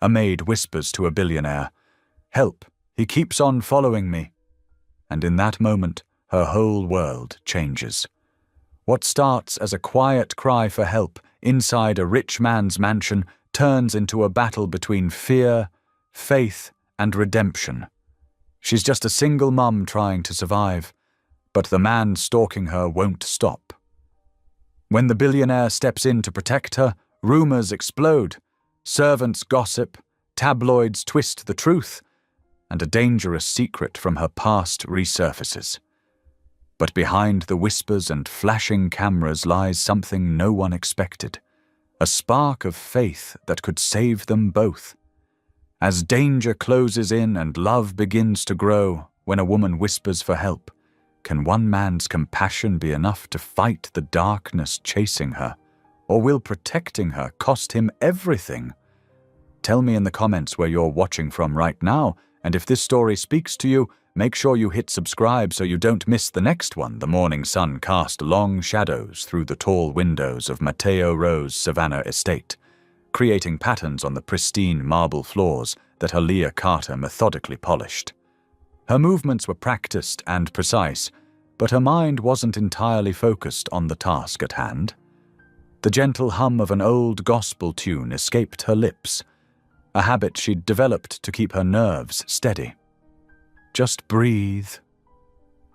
A maid whispers to a billionaire, "Help, he keeps on following me." And in that moment, her whole world changes. What starts as a quiet cry for help inside a rich man's mansion turns into a battle between fear, faith, and redemption. She's just a single mum trying to survive, but the man stalking her won't stop. When the billionaire steps in to protect her, rumors explode, servants gossip, tabloids twist the truth, and a dangerous secret from her past resurfaces. But behind the whispers and flashing cameras lies something no one expected, a spark of faith that could save them both. As danger closes in and love begins to grow, when a woman whispers for help, can one man's compassion be enough to fight the darkness chasing her? Or will protecting her cost him everything? Tell me in the comments where you're watching from right now, and if this story speaks to you, make sure you hit subscribe so you don't miss the next one. The morning sun cast long shadows through the tall windows of Mateo Rowe's Savannah estate, creating patterns on the pristine marble floors that Aaliyah Carter methodically polished. Her movements were practiced and precise, but her mind wasn't entirely focused on the task at hand. The gentle hum of an old gospel tune escaped her lips, a habit she'd developed to keep her nerves steady. "Just breathe,"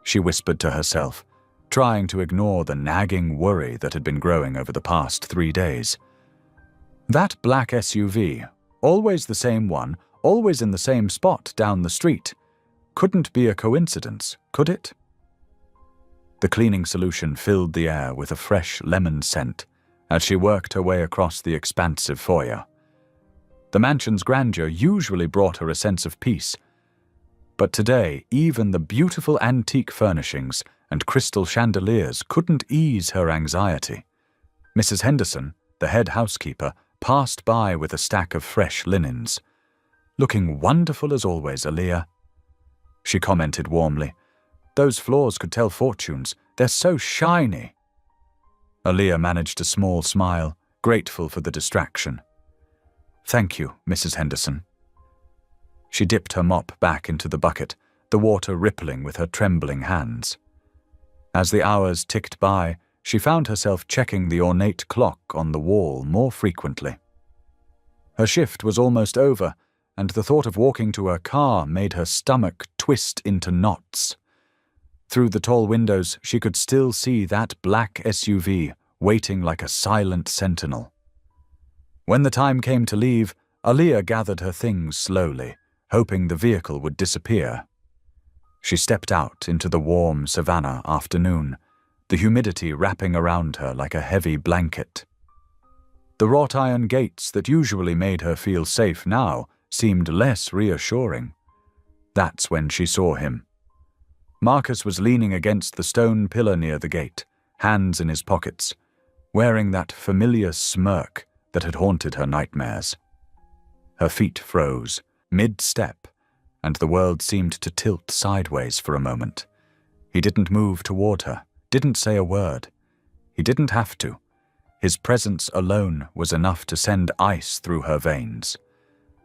she whispered to herself, trying to ignore the nagging worry that had been growing over the past 3 days. That black SUV, always the same one, always in the same spot down the street, couldn't be a coincidence, could it? The cleaning solution filled the air with a fresh lemon scent as she worked her way across the expansive foyer. The mansion's grandeur usually brought her a sense of peace, but today even the beautiful antique furnishings and crystal chandeliers couldn't ease her anxiety. Mrs. Henderson, the head housekeeper, passed by with a stack of fresh linens. "Looking wonderful as always, Aaliyah," she commented warmly. "Those floors could tell fortunes. They're so shiny." Aaliyah managed a small smile, grateful for the distraction. "Thank you, Mrs. Henderson." She dipped her mop back into the bucket, the water rippling with her trembling hands. As the hours ticked by, she found herself checking the ornate clock on the wall more frequently. Her shift was almost over, and the thought of walking to her car made her stomach twist into knots. Through the tall windows, she could still see that black SUV waiting like a silent sentinel. When the time came to leave, Aaliyah gathered her things slowly, hoping the vehicle would disappear. She stepped out into the warm Savannah afternoon, the humidity wrapping around her like a heavy blanket. The wrought iron gates that usually made her feel safe now seemed less reassuring. That's when she saw him. Marcus was leaning against the stone pillar near the gate, hands in his pockets, wearing that familiar smirk that had haunted her nightmares. Her feet froze, mid-step, and the world seemed to tilt sideways for a moment. He didn't move toward her, didn't say a word. He didn't have to. His presence alone was enough to send ice through her veins.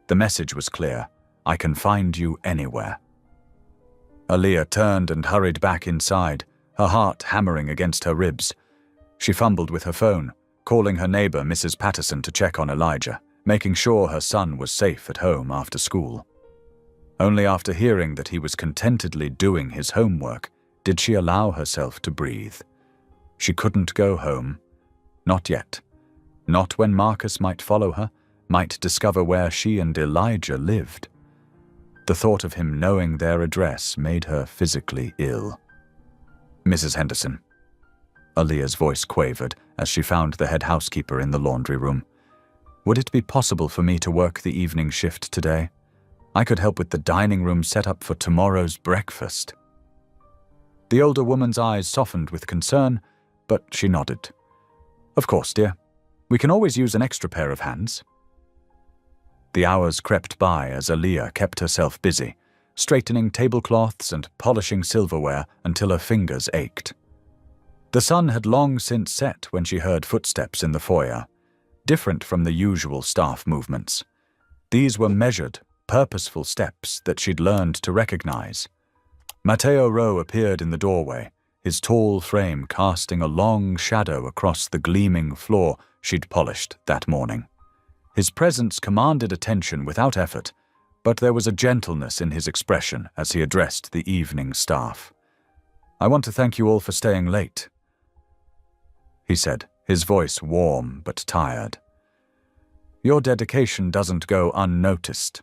The message was clear: "I can find you anywhere." Aaliyah turned and hurried back inside, her heart hammering against her ribs. She fumbled with her phone, calling her neighbor Mrs. Patterson to check on Elijah, making sure her son was safe at home after school. Only after hearing that he was contentedly doing his homework did she allow herself to breathe. She couldn't go home. Not yet. Not when Marcus might follow her, might discover where she and Elijah lived. The thought of him knowing their address made her physically ill. "Mrs. Henderson." Aaliyah's voice quavered as she found the head housekeeper in the laundry room. "Would it be possible for me to work the evening shift today? I could help with the dining room setup for tomorrow's breakfast." The older woman's eyes softened with concern, but she nodded. "Of course, dear. We can always use an extra pair of hands." The hours crept by as Aaliyah kept herself busy, straightening tablecloths and polishing silverware until her fingers ached. The sun had long since set when she heard footsteps in the foyer, different from the usual staff movements. These were measured, purposeful steps that she'd learned to recognize. Matteo Rowe appeared in the doorway, his tall frame casting a long shadow across the gleaming floor she'd polished that morning. His presence commanded attention without effort, but there was a gentleness in his expression as he addressed the evening staff. "I want to thank you all for staying late," he said, his voice warm but tired. "Your dedication doesn't go unnoticed."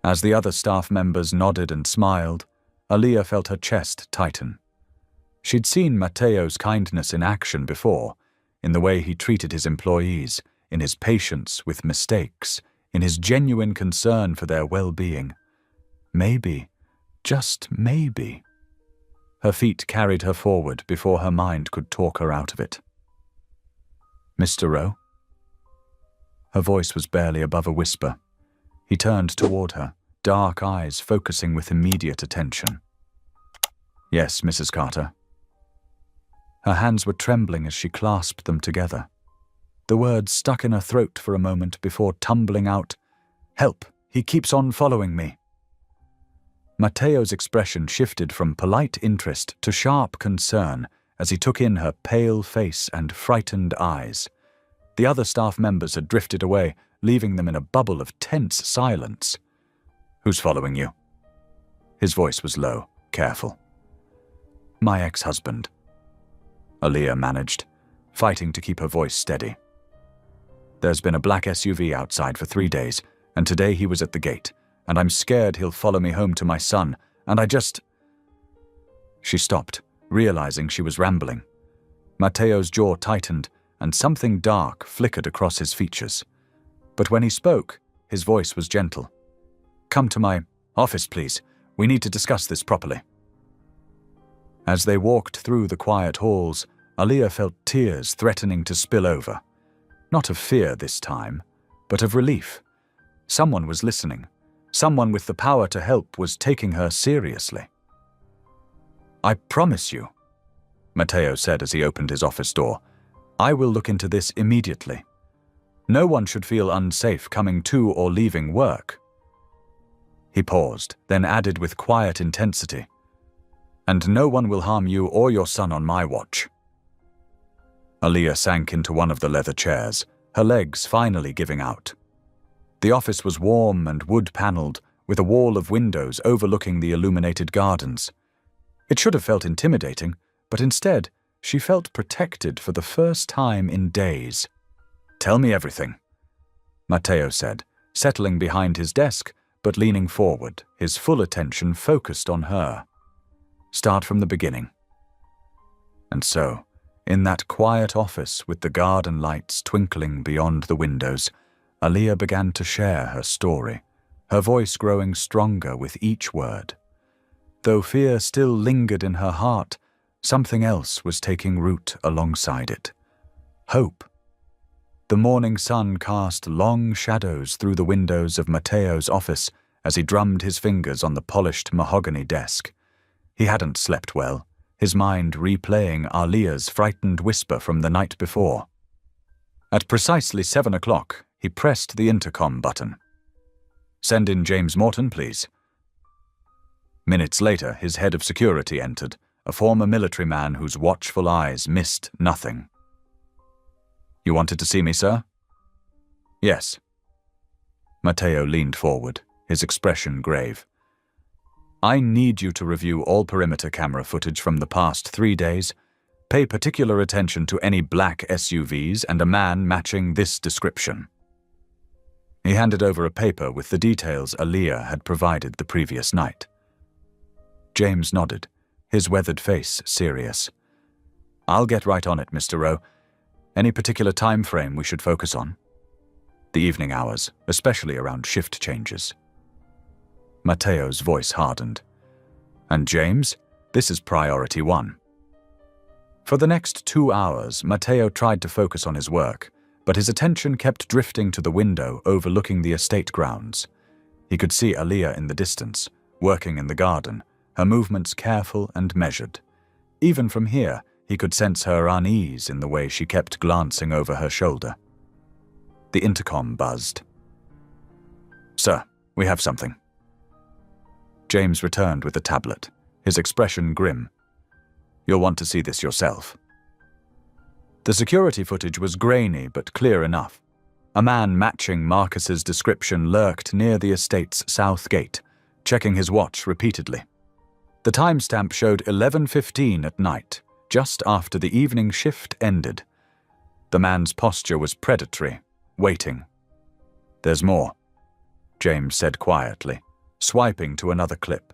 As the other staff members nodded and smiled, Aaliyah felt her chest tighten. She'd seen Matteo's kindness in action before, in the way he treated his employees, in his patience with mistakes, in his genuine concern for their well-being. Maybe, just maybe. Her feet carried her forward before her mind could talk her out of it. "Mr. Rowe?" Her voice was barely above a whisper. He turned toward her, dark eyes focusing with immediate attention. "Yes, Mrs. Carter." Her hands were trembling as she clasped them together. The words stuck in her throat for a moment before tumbling out, "Help! He keeps on following me." Matteo's expression shifted from polite interest to sharp concern as he took in her pale face and frightened eyes. The other staff members had drifted away, leaving them in a bubble of tense silence. "Who's following you?" His voice was low, careful. "My ex-husband," Aaliyah managed, fighting to keep her voice steady. "There's been a black SUV outside for 3 days, and today he was at the gate, and I'm scared he'll follow me home to my son, and I just—" She stopped, realizing she was rambling. Matteo's jaw tightened, and something dark flickered across his features. But when he spoke, his voice was gentle. "Come to my office, please. We need to discuss this properly." As they walked through the quiet halls, Aaliyah felt tears threatening to spill over. Not of fear this time, but of relief. Someone was listening. Someone with the power to help was taking her seriously. "I promise you," Matteo said as he opened his office door, "I will look into this immediately. No one should feel unsafe coming to or leaving work." He paused, then added with quiet intensity, "And no one will harm you or your son on my watch." Aaliyah sank into one of the leather chairs, her legs finally giving out. The office was warm and wood-paneled, with a wall of windows overlooking the illuminated gardens. It should have felt intimidating, but instead, she felt protected for the first time in days. "Tell me everything," Matteo said, settling behind his desk, but leaning forward, his full attention focused on her. "Start from the beginning." And so, in that quiet office with the garden lights twinkling beyond the windows, Aaliyah began to share her story, her voice growing stronger with each word. Though fear still lingered in her heart, something else was taking root alongside it. Hope. The morning sun cast long shadows through the windows of Matteo's office as he drummed his fingers on the polished mahogany desk. He hadn't slept well, his mind replaying Aaliyah's frightened whisper from the night before. At precisely 7 o'clock, he pressed the intercom button. "Send in James Morton, please." Minutes later, his head of security entered, a former military man whose watchful eyes missed nothing. "You wanted to see me, sir?" "Yes." Matteo leaned forward, his expression grave. "I need you to review all perimeter camera footage from the past 3 days. Pay particular attention to any black SUVs and a man matching this description." He handed over a paper with the details Aaliyah had provided the previous night. James nodded, his weathered face serious. "I'll get right on it, Mr. Rowe. Any particular time frame we should focus on?" "The evening hours, especially around shift changes." Matteo's voice hardened. "And James, this is priority 1. For the next 2 hours, Matteo tried to focus on his work, but his attention kept drifting to the window overlooking the estate grounds. He could see Aaliyah in the distance, working in the garden, her movements careful and measured. Even from here, he could sense her unease in the way she kept glancing over her shoulder. The intercom buzzed. Sir, we have something. James returned with the tablet, his expression grim. You'll want to see this yourself. The security footage was grainy but clear enough. A man matching Marcus's description lurked near the estate's south gate, checking his watch repeatedly. The timestamp showed 11:15 at night, just after the evening shift ended. The man's posture was predatory, waiting. There's more, James said quietly, swiping to another clip.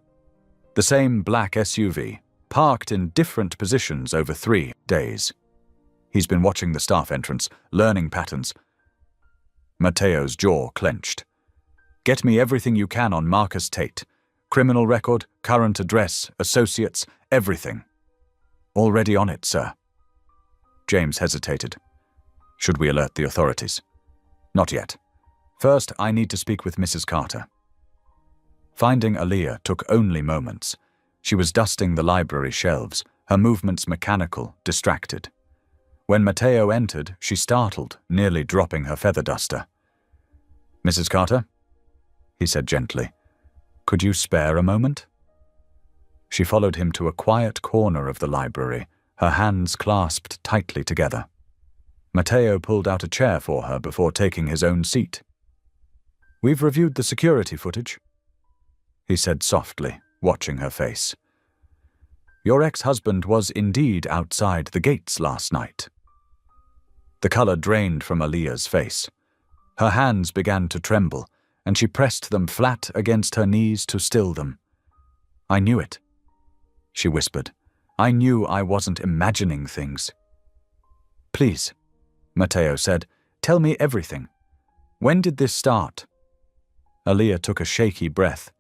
The same black SUV, parked in different positions over 3 days. He's been watching the staff entrance, learning patterns. Matteo's jaw clenched. Get me everything you can on Marcus Tate. Criminal record, current address, associates, everything. Already on it, sir. James hesitated. Should we alert the authorities? Not yet. First, I need to speak with Mrs. Carter. Finding Aaliyah took only moments. She was dusting the library shelves, her movements mechanical, distracted. When Matteo entered, she startled, nearly dropping her feather duster. Mrs. Carter? He said gently. Could you spare a moment? She followed him to a quiet corner of the library, her hands clasped tightly together. Matteo pulled out a chair for her before taking his own seat. We've reviewed the security footage, he said softly, watching her face. Your ex-husband was indeed outside the gates last night. The color drained from Aaliyah's face. Her hands began to tremble, and she pressed them flat against her knees to still them. I knew it, she whispered. I knew I wasn't imagining things. Please, Matteo said, tell me everything. When did this start? Aaliyah took a shaky breath.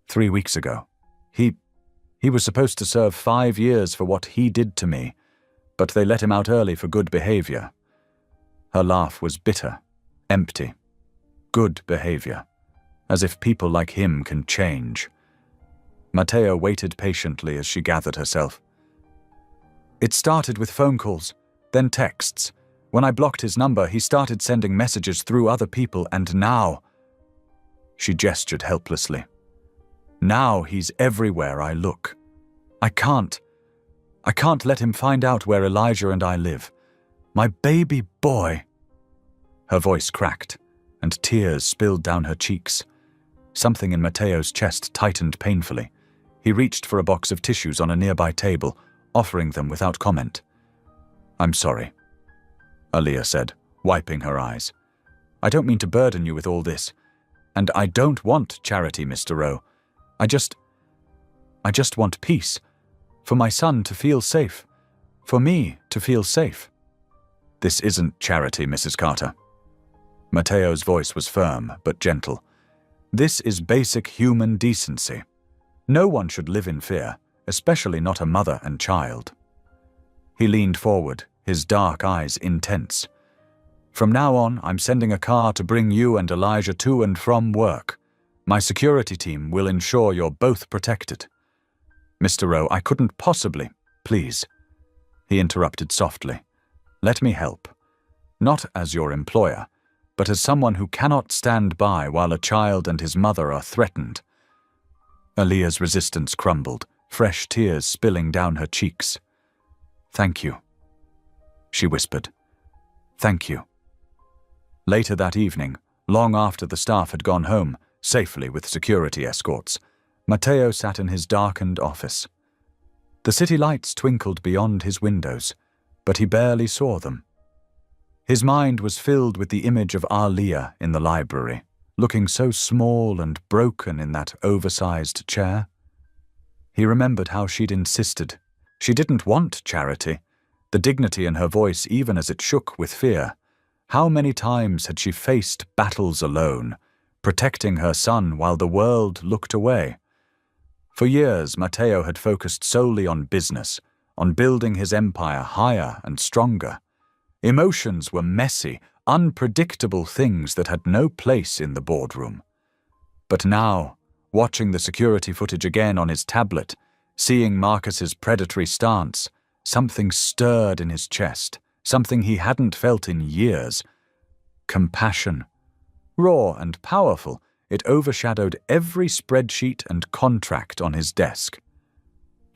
3 weeks ago. He was supposed to serve 5 years for what he did to me, but they let him out early for good behavior. Her laugh was bitter, empty. Good behavior. As if people like him can change. Matteo waited patiently as she gathered herself. It started with phone calls, then texts. When I blocked his number, he started sending messages through other people, and now... She gestured helplessly. Now he's everywhere I look. I can't let him find out where Elijah and I live. My baby boy. Her voice cracked, and tears spilled down her cheeks. Something in Matteo's chest tightened painfully. He reached for a box of tissues on a nearby table, offering them without comment. I'm sorry, Aaliyah said, wiping her eyes. I don't mean to burden you with all this, and I don't want charity, Mr. Rowe. I just want peace, for my son to feel safe, for me to feel safe. This isn't charity, Mrs. Carter. Matteo's voice was firm but gentle. This is basic human decency. No one should live in fear, especially not a mother and child. He leaned forward, his dark eyes intense. From now on, I'm sending a car to bring you and Elijah to and from work. My security team will ensure you're both protected. Mr. Rowe, I couldn't possibly, please. He interrupted softly. Let me help. Not as your employer, but as someone who cannot stand by while a child and his mother are threatened. Aaliyah's resistance crumbled, fresh tears spilling down her cheeks. Thank you, she whispered. Thank you. Later that evening, long after the staff had gone home, safely with security escorts, Matteo sat in his darkened office. The city lights twinkled beyond his windows, but he barely saw them. His mind was filled with the image of Aaliyah in the library, looking so small and broken in that oversized chair. He remembered how she'd insisted. She didn't want charity, the dignity in her voice even as it shook with fear. How many times had she faced battles alone, protecting her son while the world looked away? For years, Matteo had focused solely on business, on building his empire higher and stronger. Emotions were messy, unpredictable things that had no place in the boardroom. But now, watching the security footage again on his tablet, seeing Marcus's predatory stance, something stirred in his chest, something he hadn't felt in years. Compassion. Raw and powerful, it overshadowed every spreadsheet and contract on his desk.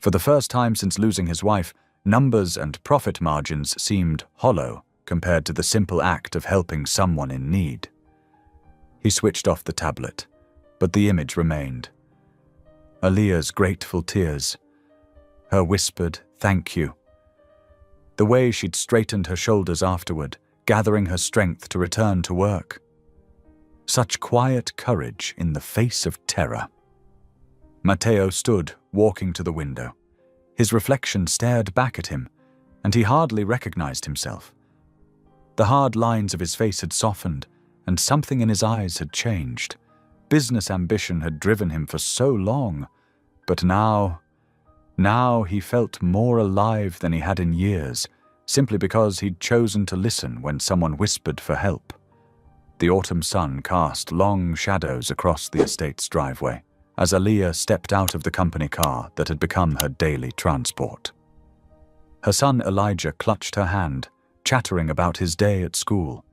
For the first time since losing his wife, numbers and profit margins seemed hollow compared to the simple act of helping someone in need. He switched off the tablet, but the image remained. Aaliyah's grateful tears, her whispered thank you, the way she'd straightened her shoulders afterward, gathering her strength to return to work. Such quiet courage in the face of terror. Matteo stood, walking to the window. His reflection stared back at him, and he hardly recognized himself. The hard lines of his face had softened, and something in his eyes had changed. Business ambition had driven him for so long, but now he felt more alive than he had in years, simply because he'd chosen to listen when someone whispered for help. The autumn sun cast long shadows across the estate's driveway as Aaliyah stepped out of the company car that had become her daily transport. Her son Elijah clutched her hand, chattering about his day at school.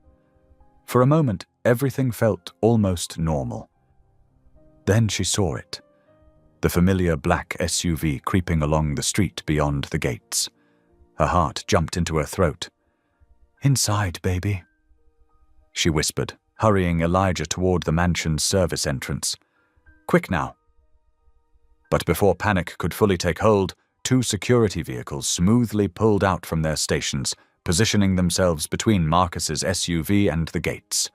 For a moment, everything felt almost normal. Then she saw it. The familiar black SUV creeping along the street beyond the gates. Her heart jumped into her throat. "Inside, baby," she whispered, hurrying Elijah toward the mansion's service entrance. "Quick now." But before panic could fully take hold, 2 security vehicles smoothly pulled out from their stations, positioning themselves between Marcus's SUV and the gates.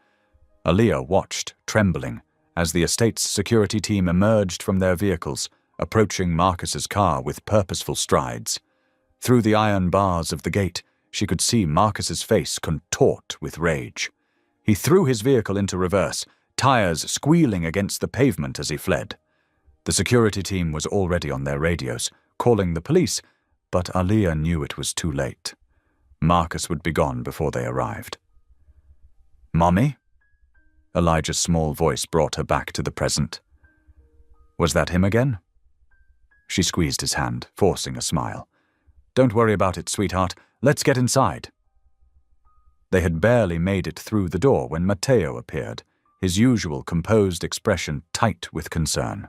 Aaliyah watched, trembling, as the estate's security team emerged from their vehicles, approaching Marcus's car with purposeful strides. Through the iron bars of the gate, she could see Marcus's face contort with rage. He threw his vehicle into reverse, tires squealing against the pavement as he fled. The security team was already on their radios, calling the police, but Aaliyah knew it was too late. Marcus would be gone before they arrived. "Mommy?" Elijah's small voice brought her back to the present. Was that him again? She squeezed his hand, forcing a smile. "Don't worry about it, sweetheart. Let's get inside." They had barely made it through the door when Matteo appeared, his usual composed expression tight with concern.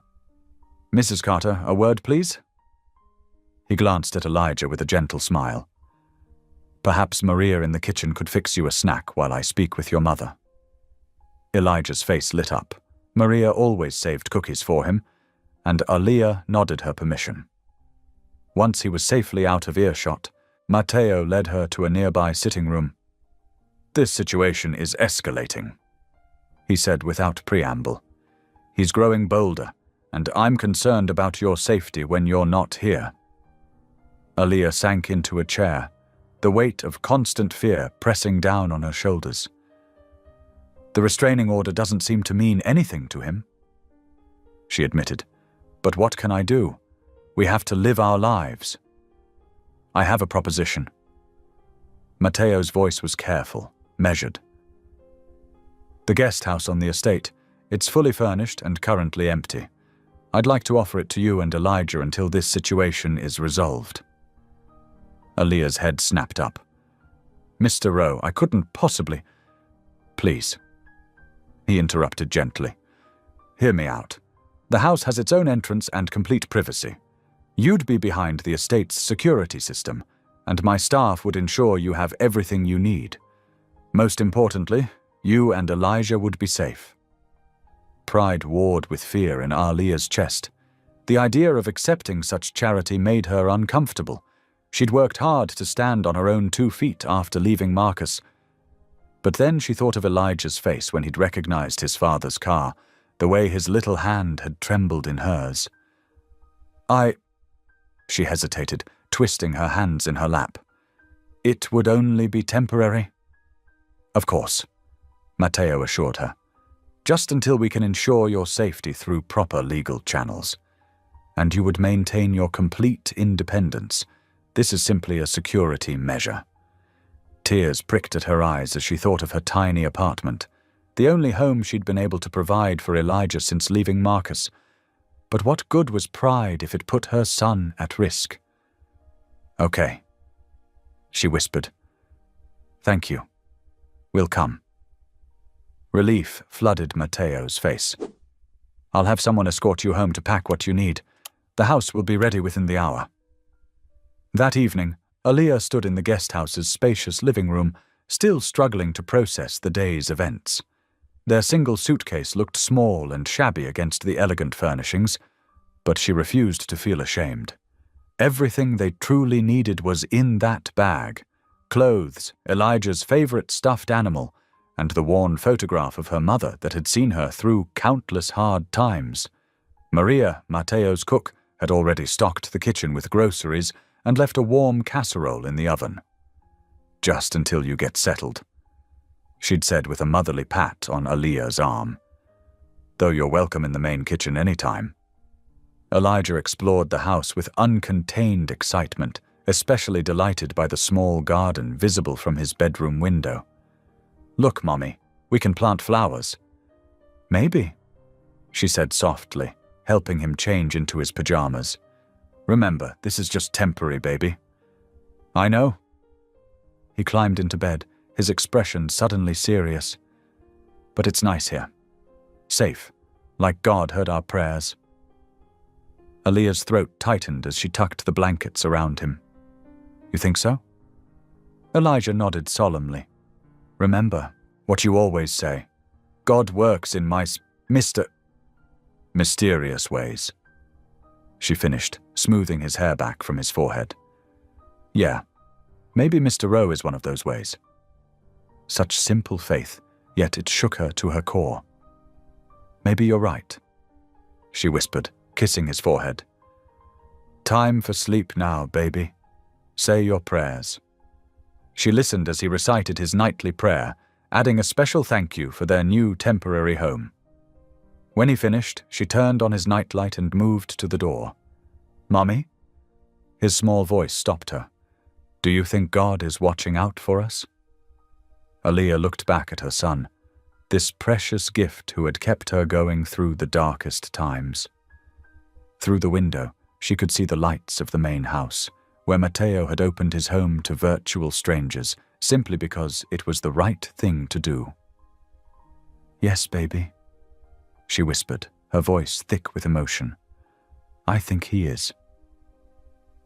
"Mrs. Carter, a word, please?" He glanced at Elijah with a gentle smile. "Perhaps Maria in the kitchen could fix you a snack while I speak with your mother." Elijah's face lit up. Maria always saved cookies for him, and Aaliyah nodded her permission. Once he was safely out of earshot, Matteo led her to a nearby sitting room. "This situation is escalating," he said without preamble. "He's growing bolder, and I'm concerned about your safety when you're not here." Aaliyah sank into a chair, the weight of constant fear pressing down on her shoulders. "The restraining order doesn't seem to mean anything to him," she admitted. "But what can I do? We have to live our lives." "I have a proposition." Matteo's voice was careful, measured. "The guest house on the estate. It's fully furnished and currently empty. I'd like to offer it to you and Elijah until this situation is resolved." Aaliyah's head snapped up. "Mr. Rowe, I couldn't possibly—" "Please," he interrupted gently. "Hear me out. The house has its own entrance and complete privacy. You'd be behind the estate's security system, and my staff would ensure you have everything you need. Most importantly, you and Elijah would be safe." Pride warred with fear in Aaliyah's chest. The idea of accepting such charity made her uncomfortable. She'd worked hard to stand on her own 2 feet after leaving Marcus. But then she thought of Elijah's face when he'd recognized his father's car, the way his little hand had trembled in hers. She hesitated, twisting her hands in her lap. "It would only be temporary." "Of course," Matteo assured her. "Just until we can ensure your safety through proper legal channels. And you would maintain your complete independence. This is simply a security measure." Tears pricked at her eyes as she thought of her tiny apartment, the only home she'd been able to provide for Elijah since leaving Marcus. But what good was pride if it put her son at risk? "Okay," she whispered. "Thank you. We'll come." Relief flooded Matteo's face. I'll have someone escort you home to pack what you need. The house will be ready within the hour." That evening, Aaliyah stood in the guest house's spacious living room, still struggling to process the day's events. Their single suitcase looked small and shabby against the elegant furnishings, but she refused to feel ashamed. Everything they truly needed was in that bag: clothes, Elijah's favorite stuffed animal, and the worn photograph of her mother that had seen her through countless hard times. Maria, Mateo's cook, had already stocked the kitchen with groceries and left a warm casserole in the oven. "Just until you get settled," she'd said with a motherly pat on Aaliyah's arm. "Though you're welcome in the main kitchen any time." Elijah explored the house with uncontained excitement, especially delighted by the small garden visible from his bedroom window. "Look, Mommy, we can plant flowers." "Maybe," she said softly, helping him change into his pajamas. "Remember, this is just temporary, baby." "I know." He climbed into bed, his expression suddenly serious. "But it's nice here. Safe, like God heard our prayers." Aaliyah's throat tightened as she tucked the blankets around him. "You think so?" Elijah nodded solemnly. "Remember what you always say. God works in mysterious ways." She finished, smoothing his hair back from his forehead. "Yeah, maybe Mr. Rowe is one of those ways." Such simple faith, yet it shook her to her core. "Maybe you're right," she whispered, kissing his forehead. "Time for sleep now, baby. Say your prayers." She listened as he recited his nightly prayer, adding a special thank you for their new temporary home. When he finished, she turned on his nightlight and moved to the door. "Mommy?" His small voice stopped her. "Do you think God is watching out for us?" Aaliyah looked back at her son, this precious gift who had kept her going through the darkest times. Through the window, she could see the lights of the main house, where Mateo had opened his home to virtual strangers simply because it was the right thing to do. "Yes, baby," she whispered, her voice thick with emotion. "I think he is."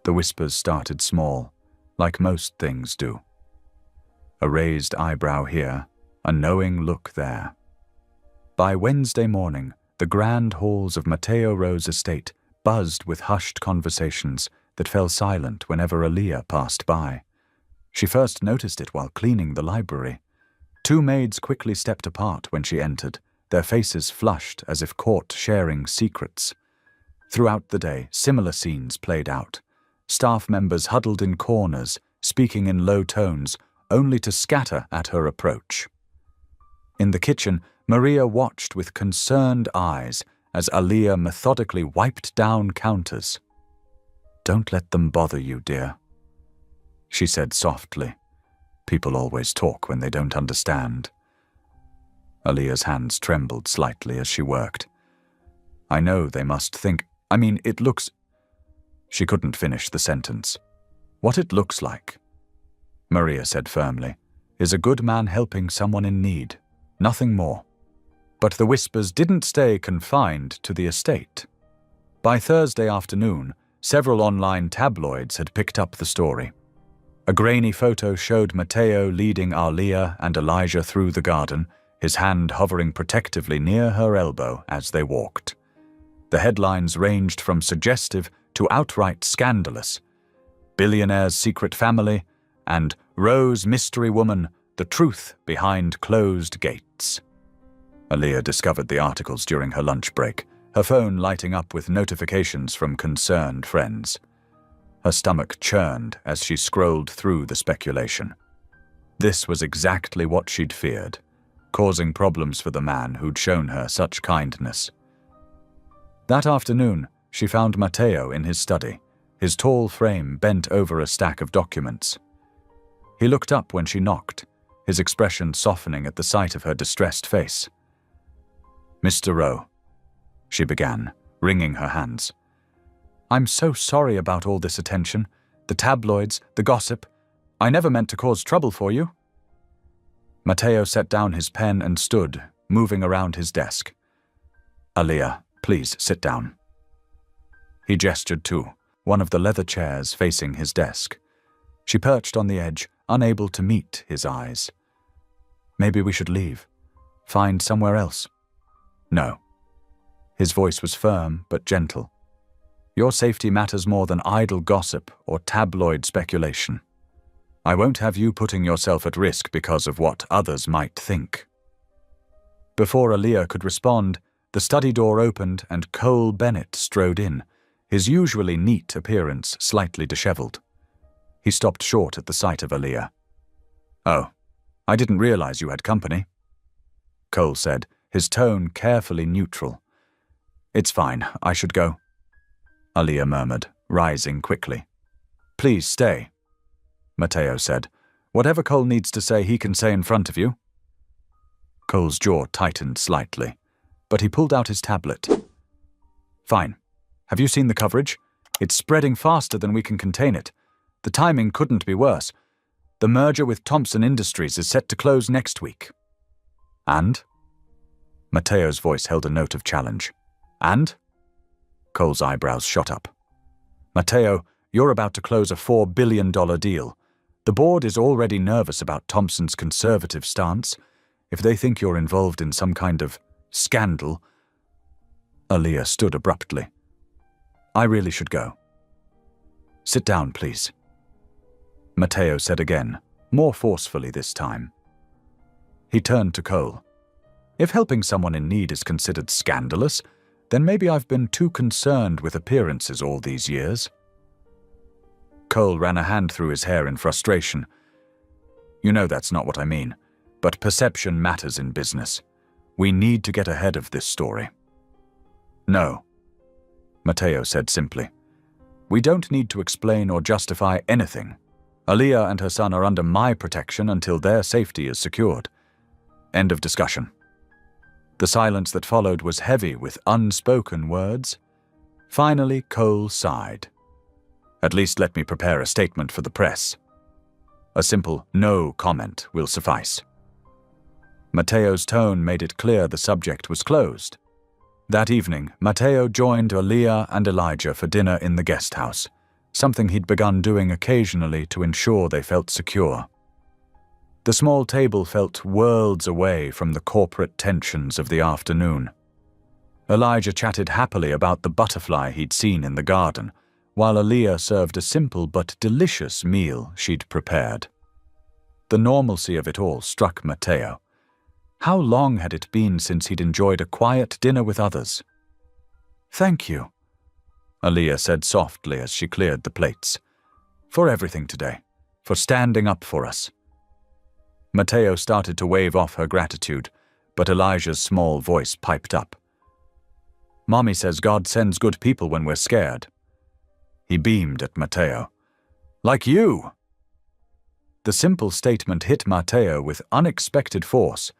The whispers started small, like most things do. A raised eyebrow here, a knowing look there. By Wednesday morning, the grand halls of Mateo Rowe's estate buzzed with hushed conversations that fell silent whenever Aaliyah passed by. She first noticed it while cleaning the library. Two maids quickly stepped apart when she entered, their faces flushed as if caught sharing secrets. Throughout the day, similar scenes played out. Staff members huddled in corners, speaking in low tones, only to scatter at her approach. In the kitchen, Maria watched with concerned eyes as Aaliyah methodically wiped down counters. "Don't let them bother you, dear," she said softly. "People always talk when they don't understand." Aaliyah's hands trembled slightly as she worked. "I know they must think, it looks—" She couldn't finish the sentence. "What it looks like," Maria said firmly, "is a good man helping someone in need, nothing more." But the whispers didn't stay confined to the estate. By Thursday afternoon, several online tabloids had picked up the story. A grainy photo showed Mateo leading Aaliyah and Elijah through the garden, his hand hovering protectively near her elbow as they walked. The headlines ranged from suggestive to outright scandalous. "Billionaire's Secret Family" and "Rowe's Mystery Woman, the Truth Behind Closed Gates." Aaliyah discovered the articles during her lunch break, her phone lighting up with notifications from concerned friends. Her stomach churned as she scrolled through the speculation. This was exactly what she'd feared, causing problems for the man who'd shown her such kindness. That afternoon, she found Mateo in his study, his tall frame bent over a stack of documents. He looked up when she knocked, his expression softening at the sight of her distressed face. "Mr. Rowe," she began, wringing her hands. "I'm so sorry about all this attention, the tabloids, the gossip. I never meant to cause trouble for you." Mateo set down his pen and stood, moving around his desk. "Aaliyah, Please sit down." He gestured to one of the leather chairs facing his desk. She perched on the edge, unable to meet his eyes. "Maybe we should leave. Find somewhere else." "No." His voice was firm but gentle. "Your safety matters more than idle gossip or tabloid speculation. I won't have you putting yourself at risk because of what others might think." Before Aaliyah could respond, the study door opened and Cole Bennett strode in, his usually neat appearance slightly disheveled. He stopped short at the sight of Aaliyah. "Oh, I didn't realize you had company," Cole said, his tone carefully neutral. "It's fine, I should go," Aaliyah murmured, rising quickly. "Please stay," Matteo said. "Whatever Cole needs to say, he can say in front of you." Cole's jaw tightened slightly, but he pulled out his tablet. "Fine. Have you seen the coverage? It's spreading faster than we can contain it. The timing couldn't be worse. The merger with Thompson Industries is set to close next week." "And?" Matteo's voice held a note of challenge. "And?" Cole's eyebrows shot up. "Matteo, you're about to close a $4 billion deal. The board is already nervous about Thompson's conservative stance. If they think you're involved in some kind of scandal..." Aaliyah stood abruptly. "I really should go." "Sit down, please," Matteo said again, more forcefully this time. He turned to Cole. "If helping someone in need is considered scandalous, then maybe I've been too concerned with appearances all these years." Cole ran a hand through his hair in frustration. "You know that's not what I mean, but perception matters in business. We need to get ahead of this story." "No," Matteo said simply. "We don't need to explain or justify anything. Aaliyah and her son are under my protection until their safety is secured. End of discussion." The silence that followed was heavy with unspoken words. Finally, Cole sighed. "At least let me prepare a statement for the press. A simple no comment will suffice." Matteo's tone made it clear the subject was closed. That evening, Matteo joined Aaliyah and Elijah for dinner in the guest house, something he'd begun doing occasionally to ensure they felt secure. The small table felt worlds away from the corporate tensions of the afternoon. Elijah chatted happily about the butterfly he'd seen in the garden, while Aaliyah served a simple but delicious meal she'd prepared. The normalcy of it all struck Matteo. How long had it been since he'd enjoyed a quiet dinner with others? "Thank you," Aaliyah said softly as she cleared the plates. "For everything today, for standing up for us." Matteo started to wave off her gratitude, but Elijah's small voice piped up. "Mommy says God sends good people when we're scared." He beamed at Matteo. "Like you!" The simple statement hit Matteo with unexpected force.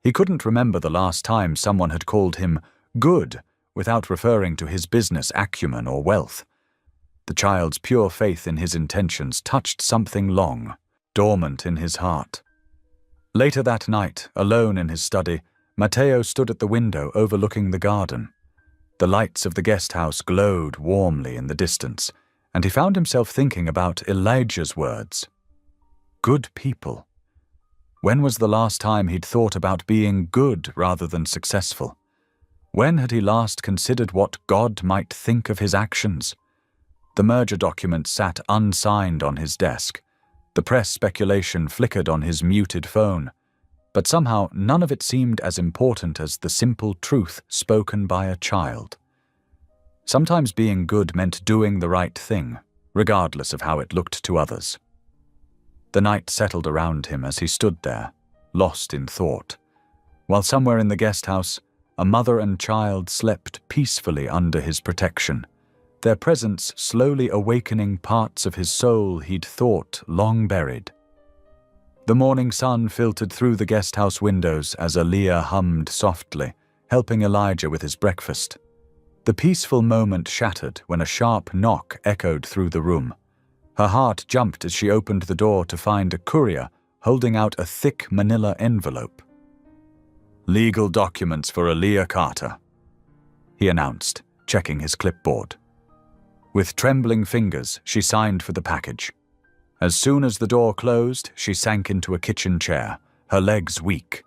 He couldn't remember the last time someone had called him good without referring to his business acumen or wealth. The child's pure faith in his intentions touched something long, dormant in his heart. Later that night, alone in his study, Matteo stood at the window overlooking the garden. The lights of the guest house glowed warmly in the distance, and he found himself thinking about Elijah's words. Good people. When was the last time he'd thought about being good rather than successful? When had he last considered what God might think of his actions? The merger document sat unsigned on his desk. The press speculation flickered on his muted phone, but somehow none of it seemed as important as the simple truth spoken by a child. Sometimes being good meant doing the right thing, regardless of how it looked to others. The night settled around him as he stood there, lost in thought, while somewhere in the guest house, a mother and child slept peacefully under his protection, their presence slowly awakening parts of his soul he'd thought long buried. The morning sun filtered through the guest house windows as Aaliyah hummed softly, helping Elijah with his breakfast. The peaceful moment shattered when a sharp knock echoed through the room. Her heart jumped as she opened the door to find a courier holding out a thick manila envelope. "Legal documents for Aaliyah Carter," he announced, checking his clipboard. With trembling fingers, she signed for the package. As soon as the door closed, she sank into a kitchen chair, her legs weak.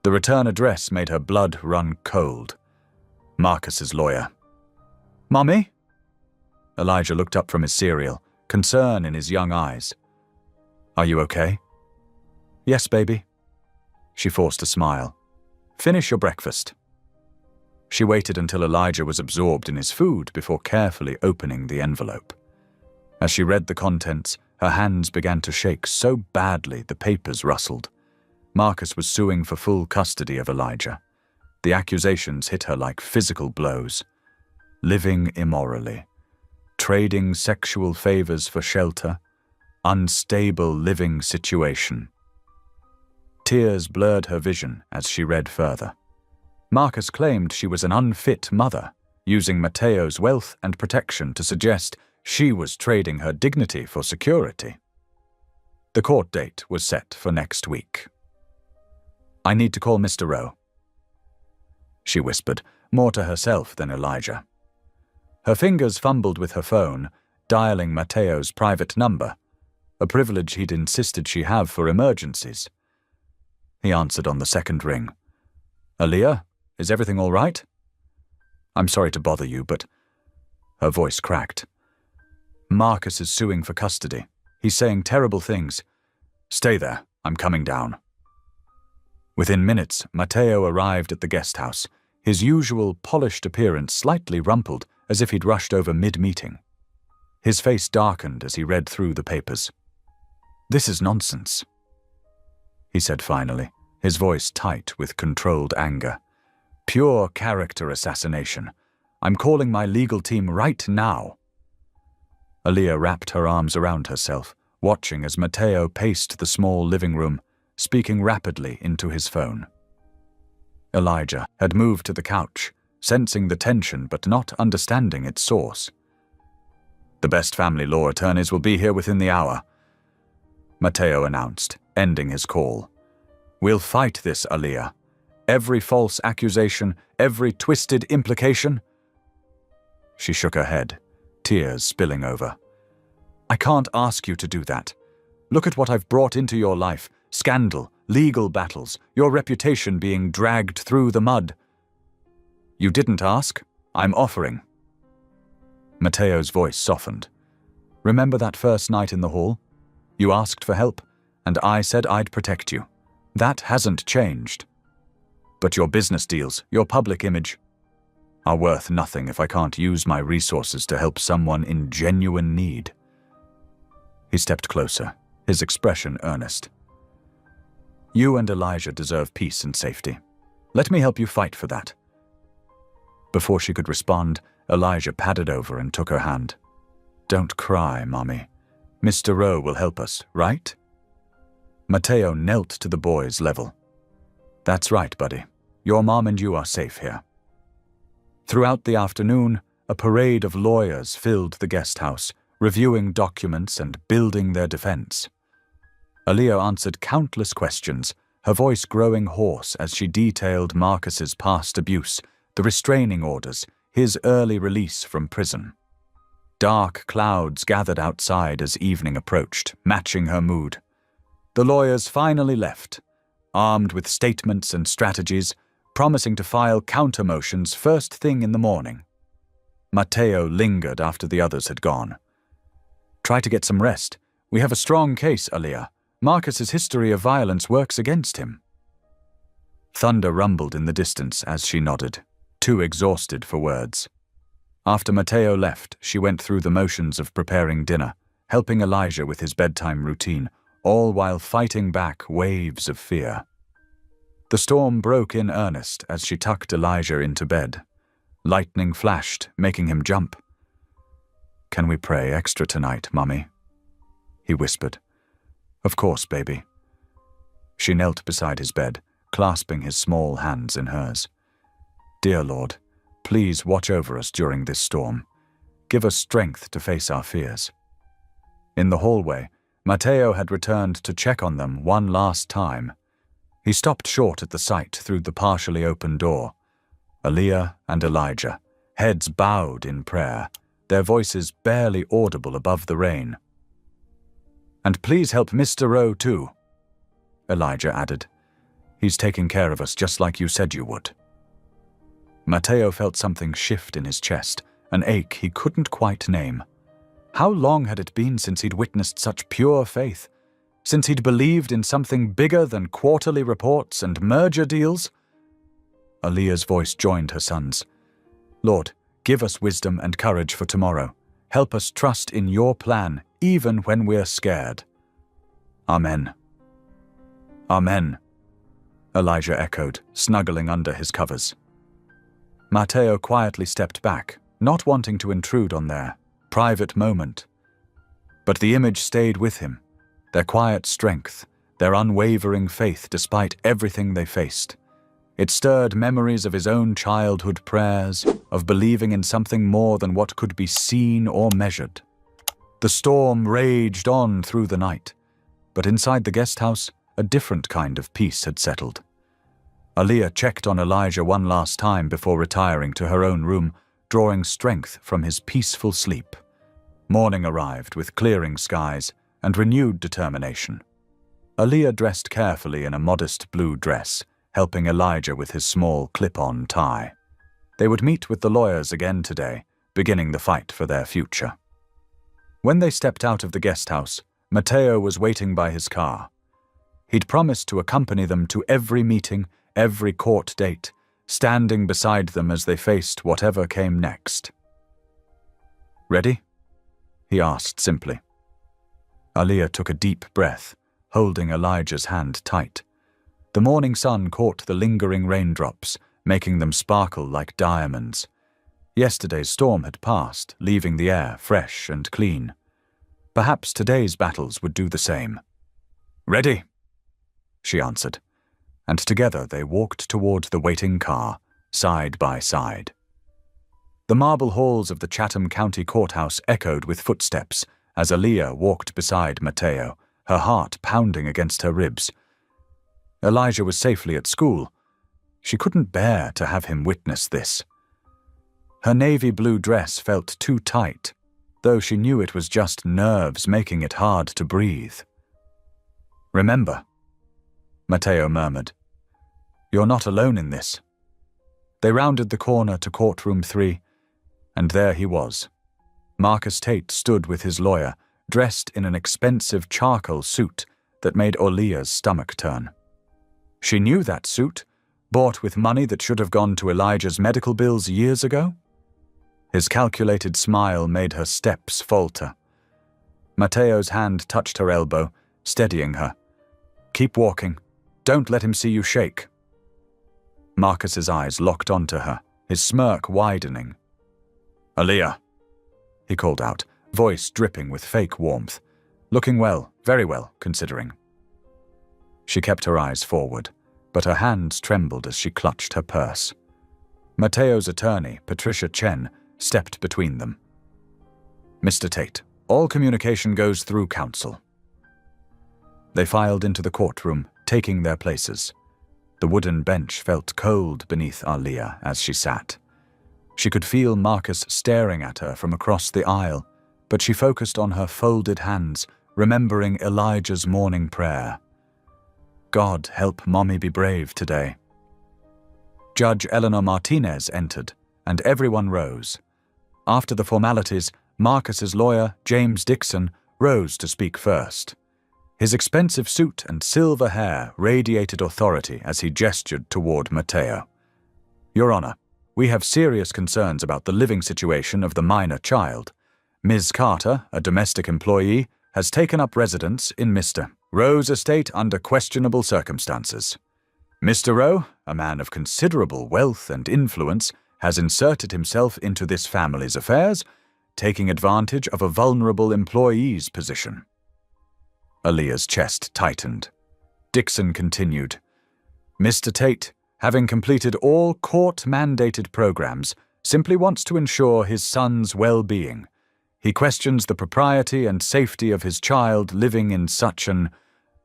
The return address made her blood run cold. Marcus's lawyer. "Mummy?" Elijah looked up from his cereal, concern in his young eyes. "Are you okay?" "Yes, baby." She forced a smile. "Finish your breakfast." She waited until Elijah was absorbed in his food before carefully opening the envelope. As she read the contents, her hands began to shake so badly the papers rustled. Marcus was suing for full custody of Elijah. The accusations hit her like physical blows. Living immorally, trading sexual favors for shelter, unstable living situation. Tears blurred her vision as she read further. Marcus claimed she was an unfit mother, using Matteo's wealth and protection to suggest she was trading her dignity for security. The court date was set for next week. "I need to call Mr. Rowe," she whispered, more to herself than Elijah. Her fingers fumbled with her phone, dialing Matteo's private number, a privilege he'd insisted she have for emergencies. He answered on the second ring. "Aaliyah, is everything all right?" "I'm sorry to bother you, but—" Her voice cracked. "Marcus is suing for custody. He's saying terrible things. Stay there, I'm coming down." Within minutes, Matteo arrived at the guest house, his usual polished appearance slightly rumpled as if he'd rushed over mid-meeting. His face darkened as he read through the papers. "This is nonsense," he said finally, his voice tight with controlled anger. "Pure character assassination. I'm calling my legal team right now." Aaliyah wrapped her arms around herself, watching as Matteo paced the small living room, speaking rapidly into his phone. Elijah had moved to the couch, sensing the tension but not understanding its source. "The best family law attorneys will be here within the hour," Matteo announced, ending his call. "We'll fight this, Aaliyah. Every false accusation, every twisted implication." She shook her head, tears spilling over. "I can't ask you to do that. Look at what I've brought into your life. Scandal, legal battles, your reputation being dragged through the mud." "You didn't ask. I'm offering." Matteo's voice softened. "Remember that first night in the hall? You asked for help, and I said I'd protect you. That hasn't changed. But your business deals, your public image, are worth nothing if I can't use my resources to help someone in genuine need." He stepped closer, his expression earnest. "You and Elijah deserve peace and safety. Let me help you fight for that." Before she could respond, Elijah padded over and took her hand. "Don't cry, Mommy. Mr. Rowe will help us, right?" Matteo knelt to the boy's level. "That's right, buddy. Your mom and you are safe here." Throughout the afternoon, a parade of lawyers filled the guest house, reviewing documents and building their defense. Aaliyah answered countless questions, her voice growing hoarse as she detailed Marcus's past abuse, the restraining orders, his early release from prison. Dark clouds gathered outside as evening approached, matching her mood. The lawyers finally left, armed with statements and strategies, promising to file counter-motions first thing in the morning. Matteo lingered after the others had gone. "Try to get some rest. We have a strong case, Aaliyah. Marcus's history of violence works against him." Thunder rumbled in the distance as she nodded, too exhausted for words. After Matteo left, she went through the motions of preparing dinner, helping Elijah with his bedtime routine, all while fighting back waves of fear. The storm broke in earnest as she tucked Elijah into bed. Lightning flashed, making him jump. "Can we pray extra tonight, Mummy?" he whispered. "Of course, baby." She knelt beside his bed, clasping his small hands in hers. "Dear Lord, please watch over us during this storm. Give us strength to face our fears." In the hallway, Matteo had returned to check on them one last time. He stopped short at the sight through the partially open door. Aaliyah and Elijah, heads bowed in prayer, their voices barely audible above the rain. "And please help Mr. Rowe too," Elijah added. "He's taking care of us just like you said you would." Matteo felt something shift in his chest, an ache he couldn't quite name. How long had it been since he'd witnessed such pure faith? Since he'd believed in something bigger than quarterly reports and merger deals? Aaliyah's voice joined her son's. "Lord, give us wisdom and courage for tomorrow. Help us trust in your plan, even when we're scared." "Amen." "Amen," Elijah echoed, snuggling under his covers. Matteo quietly stepped back, not wanting to intrude on their private moment. But the image stayed with him, their quiet strength, their unwavering faith despite everything they faced. It stirred memories of his own childhood prayers, of believing in something more than what could be seen or measured. The storm raged on through the night, but inside the guest house, a different kind of peace had settled. Aaliyah checked on Elijah one last time before retiring to her own room, drawing strength from his peaceful sleep. Morning arrived with clearing skies and renewed determination. Aaliyah dressed carefully in a modest blue dress, helping Elijah with his small clip-on tie. They would meet with the lawyers again today, beginning the fight for their future. When they stepped out of the guest house, Matteo was waiting by his car. He'd promised to accompany them to every meeting, every court date, standing beside them as they faced whatever came next. "Ready?" he asked simply. Aaliyah took a deep breath, holding Elijah's hand tight. The morning sun caught the lingering raindrops, making them sparkle like diamonds. Yesterday's storm had passed, leaving the air fresh and clean. Perhaps today's battles would do the same. "Ready," she answered, and together they walked toward the waiting car, side by side. The marble halls of the Chatham County Courthouse echoed with footsteps as Aaliyah walked beside Matteo, her heart pounding against her ribs. Elijah was safely at school. She couldn't bear to have him witness this. Her navy blue dress felt too tight, though she knew it was just nerves making it hard to breathe. "Remember," Matteo murmured, "you're not alone in this." They rounded the corner to courtroom 3, and there he was. Marcus Tate stood with his lawyer, dressed in an expensive charcoal suit that made Aaliyah's stomach turn. She knew that suit, bought with money that should have gone to Elijah's medical bills years ago. His calculated smile made her steps falter. Matteo's hand touched her elbow, steadying her. "Keep walking. Don't let him see you shake." Marcus's eyes locked onto her, his smirk widening. "Aaliyah," he called out, voice dripping with fake warmth. Looking well, very well, considering. She kept her eyes forward, but her hands trembled as she clutched her purse. Matteo's attorney, Patricia Chen, stepped between them. "Mr. Tate, all communication goes through counsel." They filed into the courtroom, taking their places. The wooden bench felt cold beneath Aaliyah as she sat. She could feel Marcus staring at her from across the aisle, but she focused on her folded hands, remembering Elijah's morning prayer. "God, help Mommy be brave today." Judge Eleanor Martinez entered, and everyone rose. After the formalities, Marcus's lawyer, James Dixon, rose to speak first. His expensive suit and silver hair radiated authority as he gestured toward Matteo. "Your Honor, we have serious concerns about the living situation of the minor child. Ms. Carter, a domestic employee, has taken up residence in Mr. Rowe's estate under questionable circumstances. Mr. Rowe, a man of considerable wealth and influence, has inserted himself into this family's affairs, taking advantage of a vulnerable employee's position." Aaliyah's chest tightened. Dixon continued, "Mr. Tate, having completed all court-mandated programs, simply wants to ensure his son's well-being. He questions the propriety and safety of his child living in such an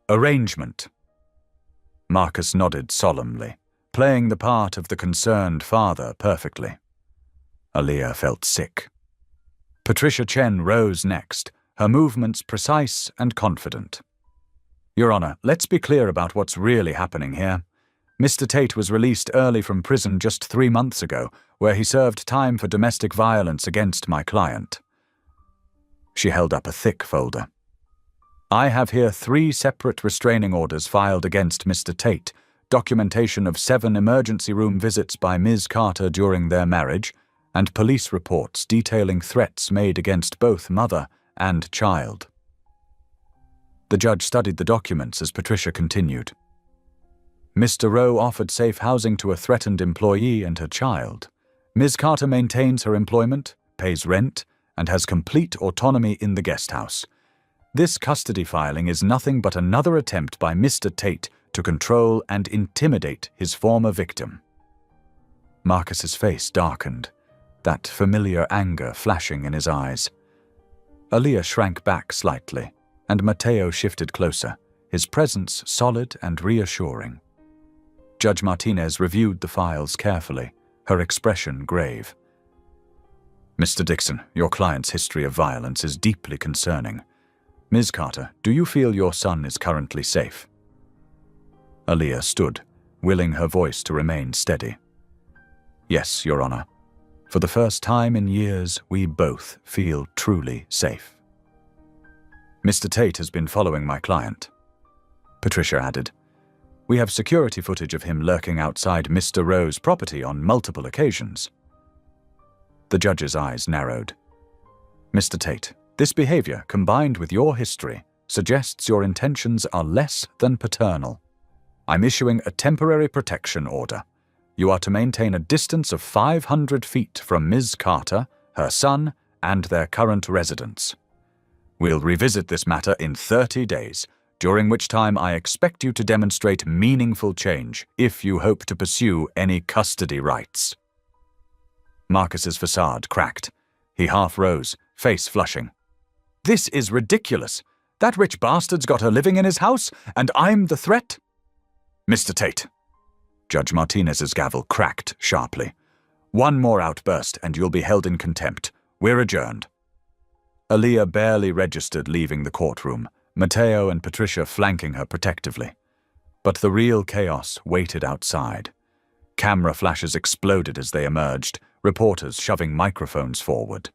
arrangement." Marcus nodded solemnly, playing the part of the concerned father perfectly. Aaliyah felt sick. Patricia Chen rose next, her movements precise and confident. Your Honor, let's be clear about what's really happening here. Mr. Tate was released early from prison just 3 months ago, where he served time for domestic violence against my client. She held up a thick folder. I have here 3 separate restraining orders filed against Mr. Tate, documentation of 7 emergency room visits by Ms. Carter during their marriage, and police reports detailing threats made against both mother and child. The judge studied the documents as Patricia continued. Mr. Rowe offered safe housing to a threatened employee and her child. Ms. Carter maintains her employment, pays rent, and has complete autonomy in the guest house. This custody filing is nothing but another attempt by Mr. Tate to control and intimidate his former victim. Marcus's face darkened, that familiar anger flashing in his eyes. Aaliyah shrank back slightly, and Mateo shifted closer, his presence solid and reassuring. Judge Martinez reviewed the files carefully, her expression grave. Mr. Dixon, your client's history of violence is deeply concerning. Ms. Carter, do you feel your son is currently safe? Aaliyah stood, willing her voice to remain steady. Yes, Your Honor. For the first time in years, we both feel truly safe. Mr. Tate has been following my client. Patricia added. We have security footage of him lurking outside Mr. Rowe's property on multiple occasions. The judge's eyes narrowed. Mr. Tate, this behavior, combined with your history, suggests your intentions are less than paternal. I'm issuing a temporary protection order. You are to maintain a distance of 500 feet from Ms. Carter, her son, and their current residence. We'll revisit this matter in 30 days, during which time I expect you to demonstrate meaningful change if you hope to pursue any custody rights. Marcus's facade cracked. He half rose, face flushing. This is ridiculous. That rich bastard's got her living in his house, and I'm the threat? Mr. Tate. Judge Martinez's gavel cracked sharply. One more outburst and you'll be held in contempt. We're adjourned. Aaliyah barely registered leaving the courtroom, Mateo and Patricia flanking her protectively. But the real chaos waited outside. Camera flashes exploded as they emerged, reporters shoving microphones forward.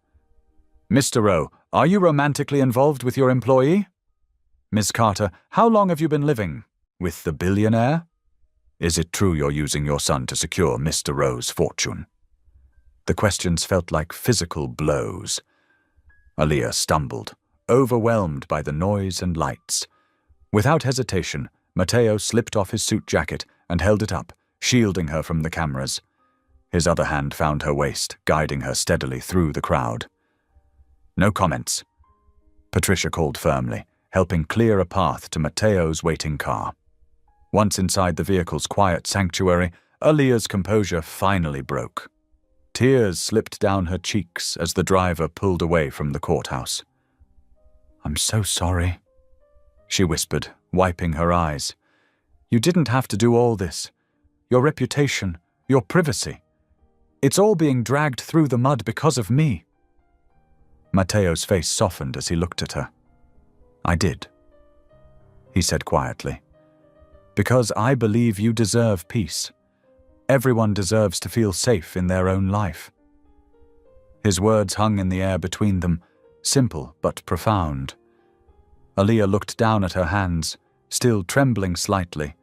Mr. Rowe, are you romantically involved with your employee? Ms. Carter, how long have you been living with the billionaire? Is it true you're using your son to secure Mr. Rowe's fortune? The questions felt like physical blows. Aaliyah stumbled, overwhelmed by the noise and lights. Without hesitation, Mateo slipped off his suit jacket and held it up, shielding her from the cameras. His other hand found her waist, guiding her steadily through the crowd. No comments. Patricia called firmly, helping clear a path to Mateo's waiting car. Once inside the vehicle's quiet sanctuary, Aaliyah's composure finally broke. Tears slipped down her cheeks as the driver pulled away from the courthouse. I'm so sorry, she whispered, wiping her eyes. You didn't have to do all this. Your reputation, your privacy. It's all being dragged through the mud because of me. Mateo's face softened as he looked at her. I did, he said quietly. Because I believe you deserve peace. Everyone deserves to feel safe in their own life. His words hung in the air between them, simple but profound. Aaliyah looked down at her hands, still trembling slightly,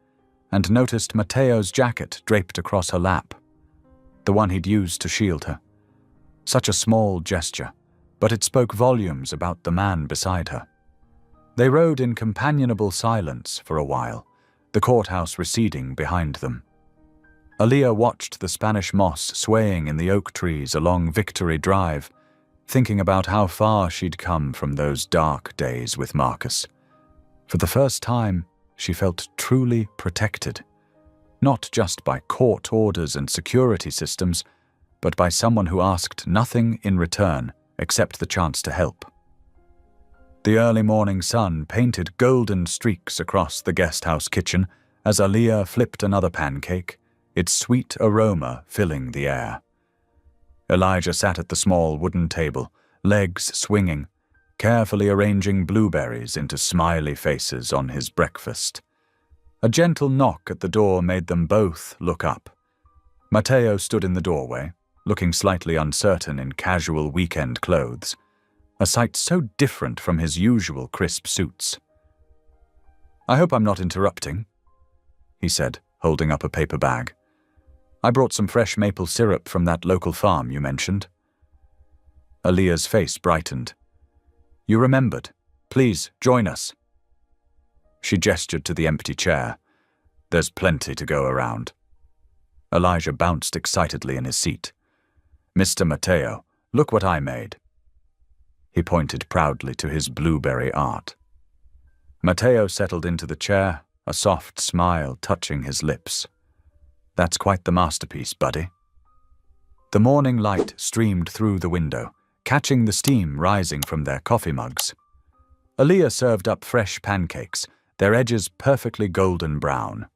and noticed Mateo's jacket draped across her lap, the one he'd used to shield her. Such a small gesture, but it spoke volumes about the man beside her. They rode in companionable silence for a while, the courthouse receding behind them. Aaliyah watched the Spanish moss swaying in the oak trees along Victory Drive, thinking about how far she'd come from those dark days with Marcus. For the first time, she felt truly protected, not just by court orders and security systems, but by someone who asked nothing in return except the chance to help. The early morning sun painted golden streaks across the guest house kitchen as Aaliyah flipped another pancake, its sweet aroma filling the air. Elijah sat at the small wooden table, legs swinging, carefully arranging blueberries into smiley faces on his breakfast. A gentle knock at the door made them both look up. Matteo stood in the doorway, looking slightly uncertain in casual weekend clothes, a sight so different from his usual crisp suits. "I hope I'm not interrupting," he said, holding up a paper bag. "I brought some fresh maple syrup from that local farm you mentioned." Aaliyah's face brightened. "You remembered. Please, join us." She gestured to the empty chair. "There's plenty to go around." Elijah bounced excitedly in his seat. "Mr. Matteo, look what I made." He pointed proudly to his blueberry art. Matteo settled into the chair, a soft smile touching his lips. "That's quite the masterpiece, buddy." The morning light streamed through the window, catching the steam rising from their coffee mugs. Aaliyah served up fresh pancakes, their edges perfectly golden brown.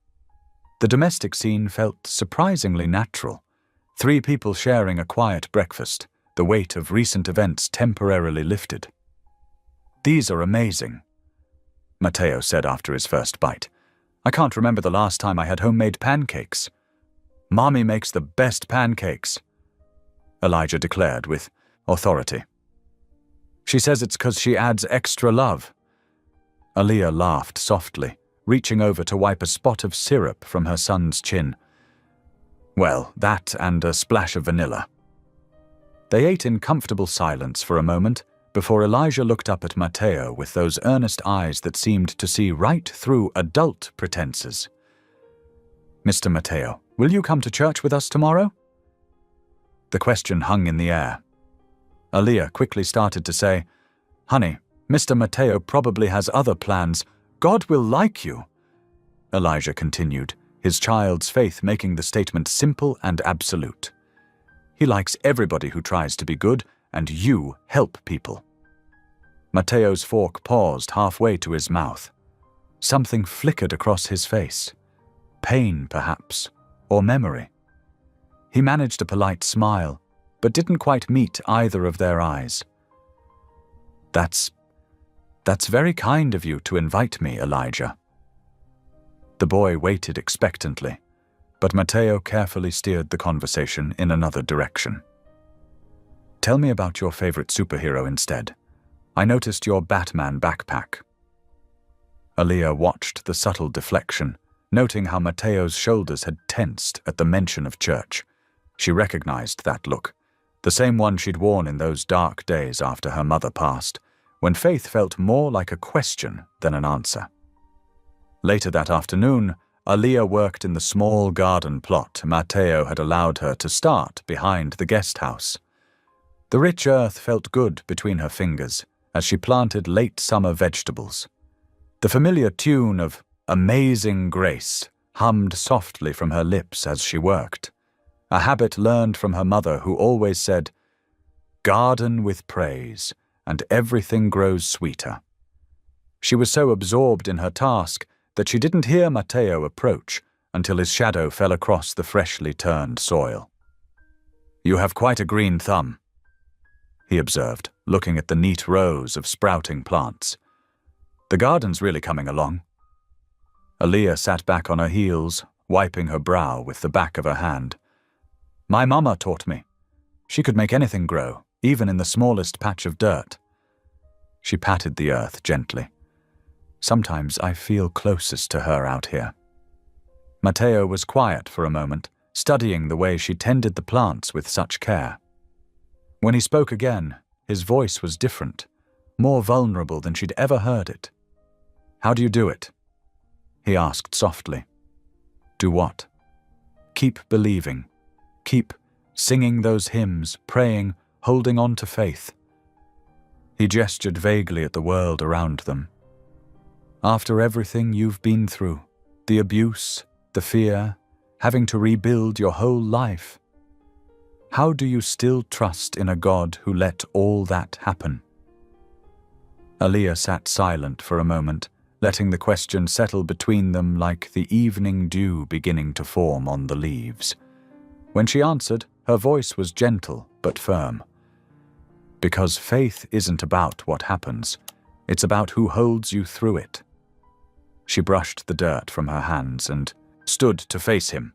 The domestic scene felt surprisingly natural. 3 people sharing a quiet breakfast, the weight of recent events temporarily lifted. "These are amazing," Matteo said after his first bite. "I can't remember the last time I had homemade pancakes." "Mommy makes the best pancakes," Elijah declared with authority. "She says it's 'cause she adds extra love." Aaliyah laughed softly, reaching over to wipe a spot of syrup from her son's chin. "Well, that and a splash of vanilla." They ate in comfortable silence for a moment before Elijah looked up at Matteo with those earnest eyes that seemed to see right through adult pretenses. "Mr. Matteo, will you come to church with us tomorrow?" The question hung in the air. Aaliyah quickly started to say, "Honey, Mr. Matteo probably has other plans. God will like you." Elijah continued, his child's faith making the statement simple and absolute. "He likes everybody who tries to be good, and you help people." Matteo's fork paused halfway to his mouth. Something flickered across his face. Pain, perhaps, or memory. He managed a polite smile, but didn't quite meet either of their eyes. That's very kind of you to invite me, Elijah." The boy waited expectantly, but Matteo carefully steered the conversation in another direction. "Tell me about your favorite superhero instead. I noticed your Batman backpack." Aaliyah watched the subtle deflection, noting how Matteo's shoulders had tensed at the mention of church. She recognized that look, the same one she'd worn in those dark days after her mother passed, when faith felt more like a question than an answer. Later that afternoon, Aaliyah worked in the small garden plot Matteo had allowed her to start behind the guest house. The rich earth felt good between her fingers as she planted late summer vegetables. The familiar tune of "Amazing Grace" hummed softly from her lips as she worked, a habit learned from her mother who always said, "Garden with praise, and everything grows sweeter." She was so absorbed in her task that she didn't hear Matteo approach until his shadow fell across the freshly turned soil. "You have quite a green thumb," he observed, looking at the neat rows of sprouting plants. "The garden's really coming along." Aaliyah sat back on her heels, wiping her brow with the back of her hand. "My mama taught me. She could make anything grow, even in the smallest patch of dirt." She patted the earth gently. "Sometimes I feel closest to her out here." Matteo was quiet for a moment, studying the way she tended the plants with such care. When he spoke again, his voice was different, more vulnerable than she'd ever heard it. "How do you do it?" he asked softly. "Do what?" "Keep believing. Keep singing those hymns, praying, holding on to faith." He gestured vaguely at the world around them. "After everything you've been through, the abuse, the fear, having to rebuild your whole life, how do you still trust in a God who let all that happen?" Aaliyah sat silent for a moment, letting the question settle between them like the evening dew beginning to form on the leaves. When she answered, her voice was gentle but firm. Because faith isn't about what happens, it's about who holds you through it. She brushed the dirt from her hands and stood to face him.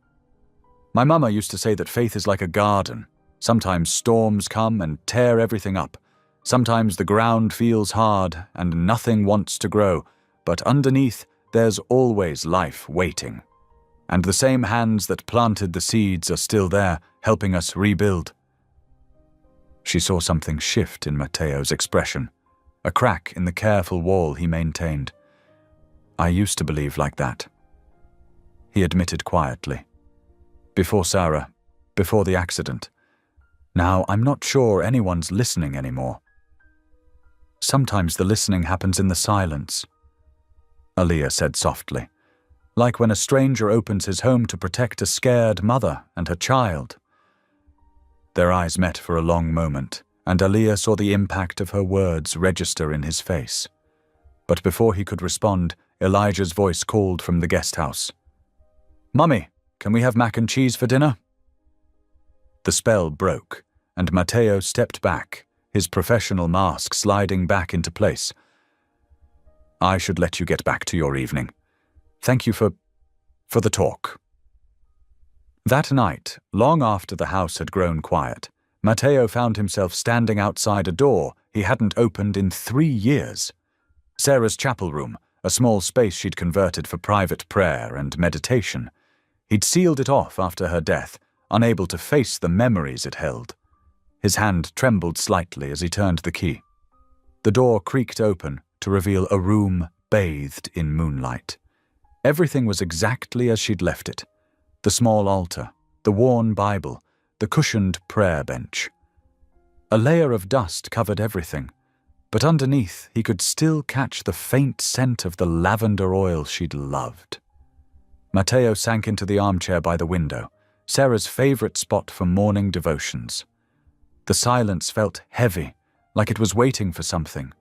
My mama used to say that faith is like a garden. Sometimes storms come and tear everything up. Sometimes the ground feels hard and nothing wants to grow, but underneath there's always life waiting. And the same hands that planted the seeds are still there, helping us rebuild. She saw something shift in Matteo's expression, a crack in the careful wall he maintained. I used to believe like that, he admitted quietly. Before Sarah, before the accident. Now I'm not sure anyone's listening anymore. Sometimes the listening happens in the silence, Aaliyah said softly, like when a stranger opens his home to protect a scared mother and her child. Their eyes met for a long moment, and Aaliyah saw the impact of her words register in his face. But before he could respond, Elijah's voice called from the guest house. "Mummy, can we have mac and cheese for dinner?" The spell broke, and Matteo stepped back, his professional mask sliding back into place. "I should let you get back to your evening. Thank you for the talk." That night, long after the house had grown quiet, Matteo found himself standing outside a door he hadn't opened in 3 years. Sarah's chapel room, a small space she'd converted for private prayer and meditation. He'd sealed it off after her death, unable to face the memories it held. His hand trembled slightly as he turned the key. The door creaked open to reveal a room bathed in moonlight. Everything was exactly as she'd left it. The small altar, the worn Bible, the cushioned prayer bench. A layer of dust covered everything, but underneath he could still catch the faint scent of the lavender oil she'd loved. Matteo sank into the armchair by the window, Sarah's favorite spot for morning devotions. The silence felt heavy, like it was waiting for something.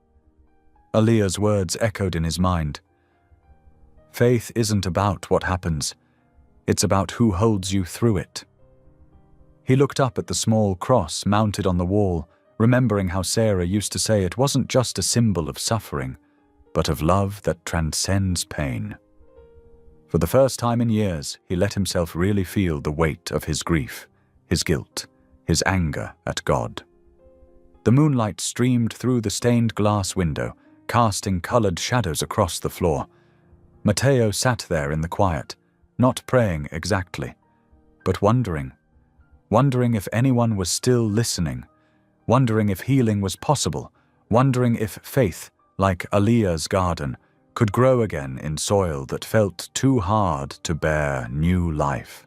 Aaliyah's words echoed in his mind. Faith isn't about what happens. It's about who holds you through it. He looked up at the small cross mounted on the wall, remembering how Sarah used to say it wasn't just a symbol of suffering, but of love that transcends pain. For the first time in years, he let himself really feel the weight of his grief, his guilt, his anger at God. The moonlight streamed through the stained glass window, casting colored shadows across the floor. Matteo sat there in the quiet, not praying exactly, but wondering if anyone was still listening, wondering if healing was possible, wondering if faith, like Aaliyah's garden, could grow again in soil that felt too hard to bear new life.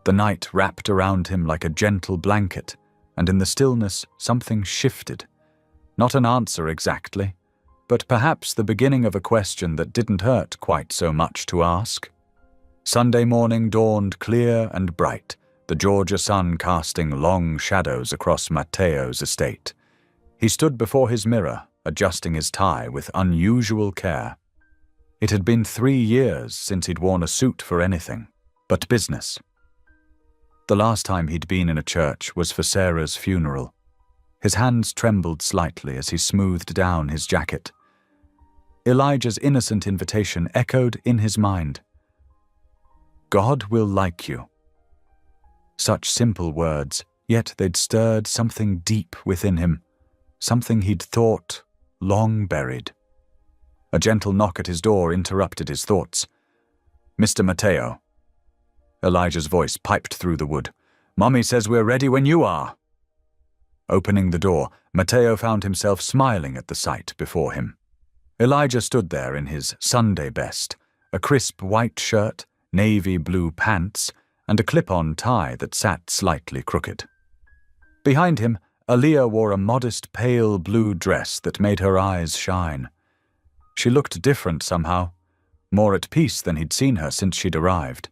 The night wrapped around him like a gentle blanket, and in the stillness something shifted. Not an answer exactly, but perhaps the beginning of a question that didn't hurt quite so much to ask. Sunday morning dawned clear and bright, the Georgia sun casting long shadows across Matteo's estate. He stood before his mirror, adjusting his tie with unusual care. It had been 3 years since he'd worn a suit for anything but business. The last time he'd been in a church was for Sarah's funeral. His hands trembled slightly as he smoothed down his jacket. Elijah's innocent invitation echoed in his mind. God will like you. Such simple words, yet they'd stirred something deep within him, something he'd thought long buried. A gentle knock at his door interrupted his thoughts. "Mr. Matteo." Elijah's voice piped through the wood. "Mommy says we're ready when you are." Opening the door, Matteo found himself smiling at the sight before him. Elijah stood there in his Sunday best, a crisp white shirt, navy blue pants, and a clip-on tie that sat slightly crooked. Behind him, Aaliyah wore a modest pale blue dress that made her eyes shine. She looked different somehow, more at peace than he'd seen her since she'd arrived.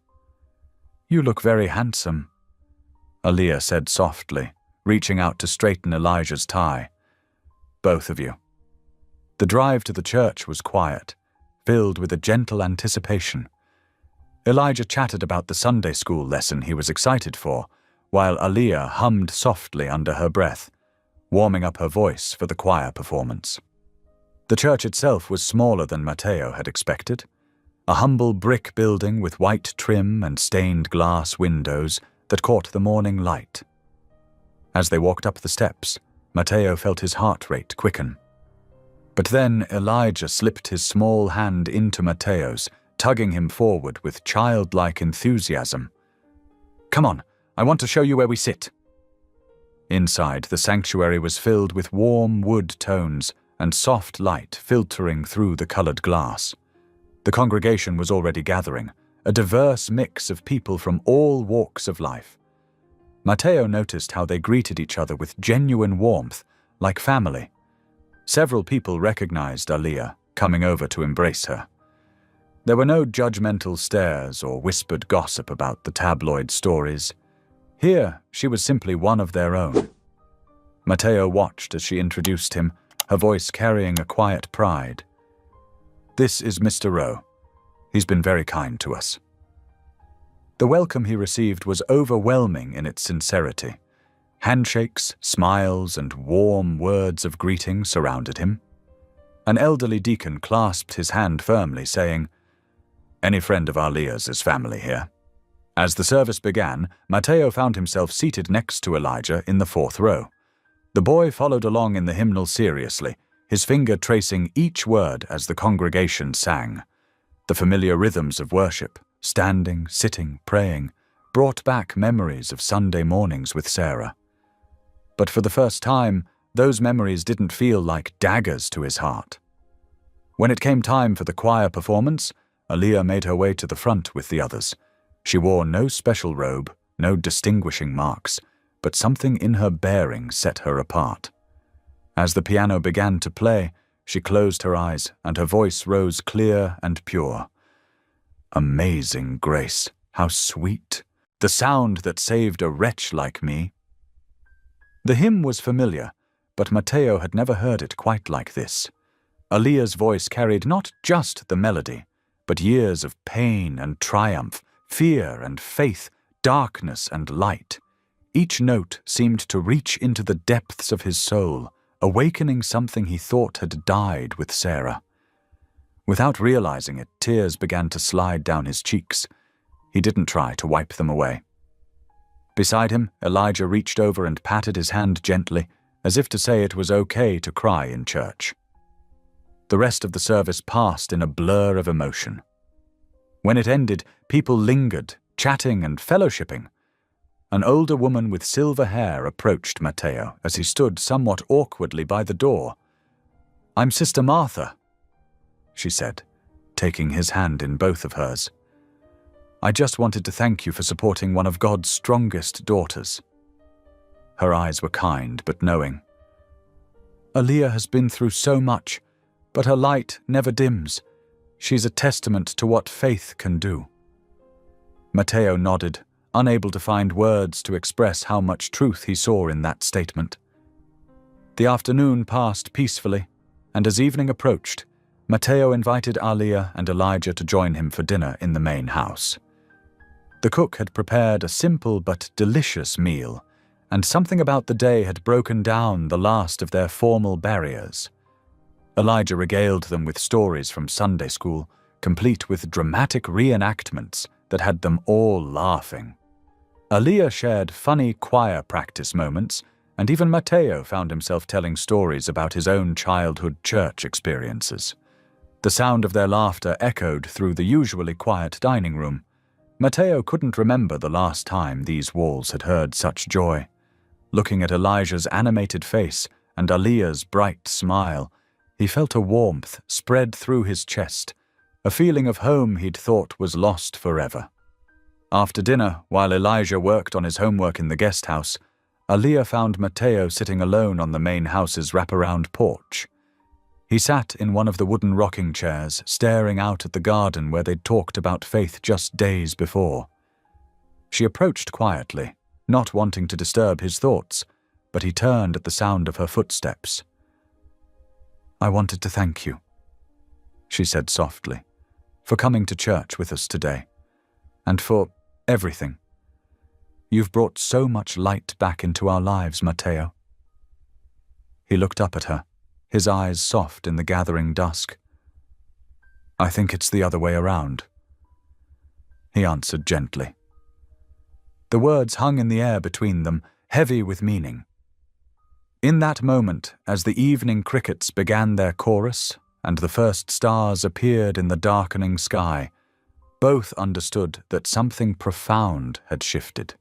"You look very handsome," Aaliyah said softly, reaching out to straighten Elijah's tie. "Both of you." The drive to the church was quiet. filled with a gentle anticipation. Elijah chatted about the Sunday school lesson he was excited for, while Aaliyah hummed softly under her breath, warming up her voice for the choir performance. The church itself was smaller than Matteo had expected. A humble brick building with white trim and stained glass windows that caught the morning light. As they walked up the steps, Matteo felt his heart rate quicken. But then Elijah slipped his small hand into Matteo's, tugging him forward with childlike enthusiasm. "Come on, I want to show you where we sit." Inside, the sanctuary was filled with warm wood tones and soft light filtering through the colored glass. The congregation was already gathering, a diverse mix of people from all walks of life. Matteo noticed how they greeted each other with genuine warmth, like family. Several people recognized Aaliyah, coming over to embrace her. There were no judgmental stares or whispered gossip about the tabloid stories. Here, she was simply one of their own. Matteo watched as she introduced him, her voice carrying a quiet pride. "This is Mr. Rowe. He's been very kind to us." The welcome he received was overwhelming in its sincerity. Handshakes, smiles, and warm words of greeting surrounded him. An elderly deacon clasped his hand firmly, saying, "Any friend of Aaliyah's is family here." As the service began, Matteo found himself seated next to Elijah in the 4th row. The boy followed along in the hymnal seriously, his finger tracing each word as the congregation sang. The familiar rhythms of worship, standing, sitting, praying, brought back memories of Sunday mornings with Sarah. But for the first time, those memories didn't feel like daggers to his heart. When it came time for the choir performance, Aaliyah made her way to the front with the others. She wore no special robe, no distinguishing marks, but something in her bearing set her apart. As the piano began to play, she closed her eyes and her voice rose clear and pure. "Amazing grace, how sweet, the sound that saved a wretch like me." The hymn was familiar, but Matteo had never heard it quite like this. Aaliyah's voice carried not just the melody, but years of pain and triumph, fear and faith, darkness and light. Each note seemed to reach into the depths of his soul, awakening something he thought had died with Sarah. Without realizing it, tears began to slide down his cheeks. He didn't try to wipe them away. Beside him, Elijah reached over and patted his hand gently, as if to say it was okay to cry in church. The rest of the service passed in a blur of emotion. When it ended, people lingered, chatting and fellowshipping. An older woman with silver hair approached Matteo as he stood somewhat awkwardly by the door. "I'm Sister Martha," she said, taking his hand in both of hers. "I just wanted to thank you for supporting one of God's strongest daughters." Her eyes were kind but knowing. "Aaliyah has been through so much, but her light never dims. She's a testament to what faith can do." Matteo nodded, unable to find words to express how much truth he saw in that statement. The afternoon passed peacefully, and as evening approached, Matteo invited Aaliyah and Elijah to join him for dinner in the main house. The cook had prepared a simple but delicious meal, and something about the day had broken down the last of their formal barriers. Elijah regaled them with stories from Sunday school, complete with dramatic reenactments that had them all laughing. Aaliyah shared funny choir practice moments, and even Matteo found himself telling stories about his own childhood church experiences. The sound of their laughter echoed through the usually quiet dining room. Matteo couldn't remember the last time these walls had heard such joy. Looking at Elijah's animated face and Aaliyah's bright smile, he felt a warmth spread through his chest, a feeling of home he'd thought was lost forever. After dinner, while Elijah worked on his homework in the guest house, Aaliyah found Matteo sitting alone on the main house's wraparound porch. He sat in one of the wooden rocking chairs, staring out at the garden where they'd talked about faith just days before. She approached quietly, not wanting to disturb his thoughts, but he turned at the sound of her footsteps. "I wanted to thank you." she said softly, "for coming to church with us today, and for everything. You've brought so much light back into our lives, Matteo." He looked up at her, his eyes soft in the gathering dusk. "I think it's the other way around," he answered gently. The words hung in the air between them, heavy with meaning. In that moment, as the evening crickets began their chorus and the first stars appeared in the darkening sky, both understood that something profound had shifted.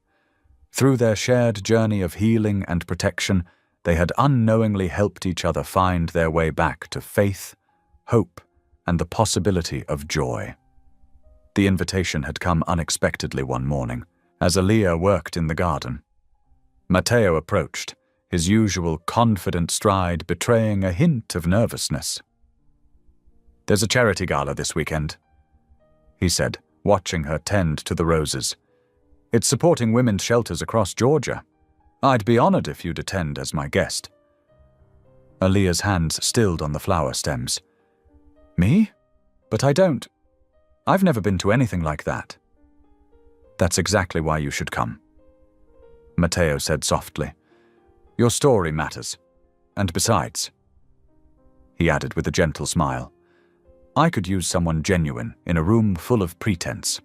Through their shared journey of healing and protection, they had unknowingly helped each other find their way back to faith, hope, and the possibility of joy. The invitation had come unexpectedly one morning, as Aaliyah worked in the garden. Matteo approached, his usual confident stride betraying a hint of nervousness. "There's a charity gala this weekend," he said, watching her tend to the roses. "It's supporting women's shelters across Georgia. I'd be honored if you'd attend as my guest." Aaliyah's hands stilled on the flower stems. "Me? But I've never been to anything like that." "That's exactly why you should come," Matteo said softly. "Your story matters. And besides," he added with a gentle smile, "I could use someone genuine in a room full of pretense."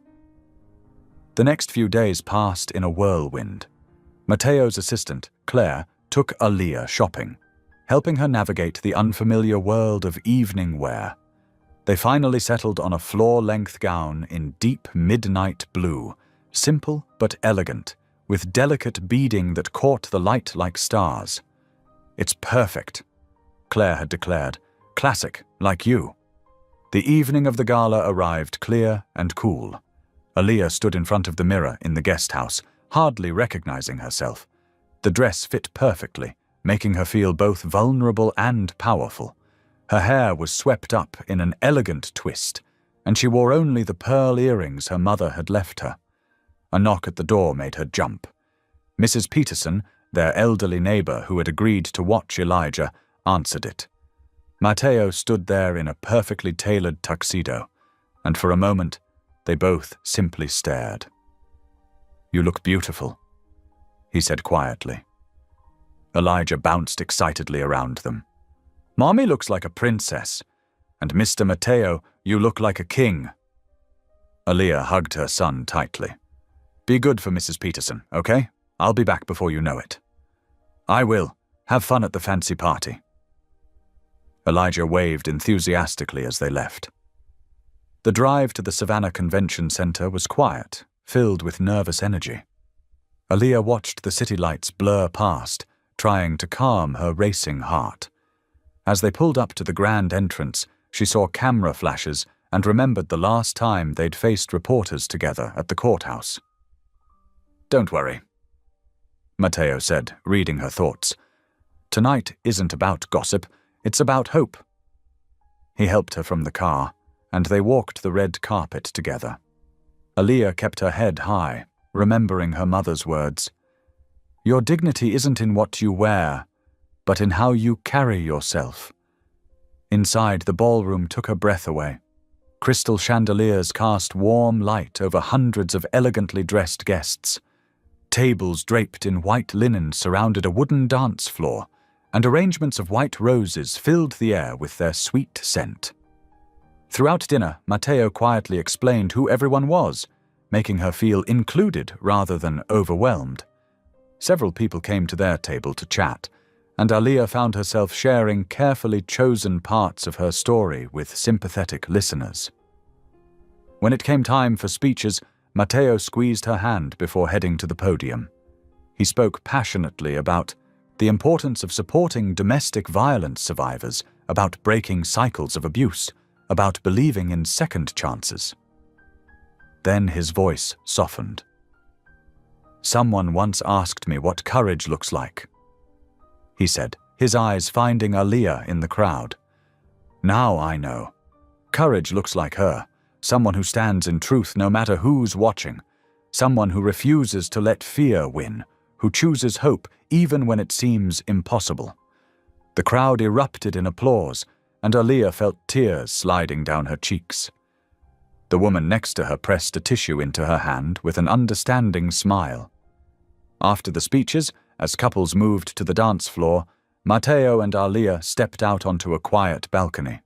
The next few days passed in a whirlwind. Matteo's assistant, Claire, took Aaliyah shopping, helping her navigate the unfamiliar world of evening wear. They finally settled on a floor-length gown in deep midnight blue, simple but elegant, with delicate beading that caught the light like stars. "It's perfect," Claire had declared. "Classic, like you." The evening of the gala arrived clear and cool. Aaliyah stood in front of the mirror in the guest house, hardly recognizing herself. The dress fit perfectly, making her feel both vulnerable and powerful. Her hair was swept up in an elegant twist, and she wore only the pearl earrings her mother had left her. A knock at the door made her jump. Mrs. Peterson, their elderly neighbor who had agreed to watch Elijah, answered it. Matteo stood there in a perfectly tailored tuxedo, and for a moment, they both simply stared. "You look beautiful," he said quietly. Elijah bounced excitedly around them. "Mommy looks like a princess, and Mr. Matteo, you look like a king." Aaliyah hugged her son tightly. "Be good for Mrs. Peterson, okay? I'll be back before you know it." "I will. Have fun at the fancy party." Elijah waved enthusiastically as they left. The drive to the Savannah Convention Center was quiet, filled with nervous energy. Aaliyah watched the city lights blur past, trying to calm her racing heart. As they pulled up to the grand entrance, she saw camera flashes and remembered the last time they'd faced reporters together at the courthouse. "Don't worry," Matteo said, reading her thoughts. "Tonight isn't about gossip, it's about hope." He helped her from the car, and they walked the red carpet together. Aaliyah kept her head high, remembering her mother's words. "Your dignity isn't in what you wear, but in how you carry yourself." Inside, the ballroom took her breath away. Crystal chandeliers cast warm light over hundreds of elegantly dressed guests. Tables draped in white linen surrounded a wooden dance floor, and arrangements of white roses filled the air with their sweet scent. Throughout dinner, Matteo quietly explained who everyone was, making her feel included rather than overwhelmed. Several people came to their table to chat, and Aaliyah found herself sharing carefully chosen parts of her story with sympathetic listeners. When it came time for speeches, Matteo squeezed her hand before heading to the podium. He spoke passionately about the importance of supporting domestic violence survivors, about breaking cycles of abuse, about believing in second chances. Then his voice softened. "Someone once asked me what courage looks like," he said, his eyes finding Aaliyah in the crowd. "Now I know. Courage looks like her, someone who stands in truth no matter who's watching, someone who refuses to let fear win, who chooses hope even when it seems impossible." The crowd erupted in applause, and Aaliyah felt tears sliding down her cheeks. The woman next to her pressed a tissue into her hand with an understanding smile. After the speeches, as couples moved to the dance floor, Matteo and Aaliyah stepped out onto a quiet balcony.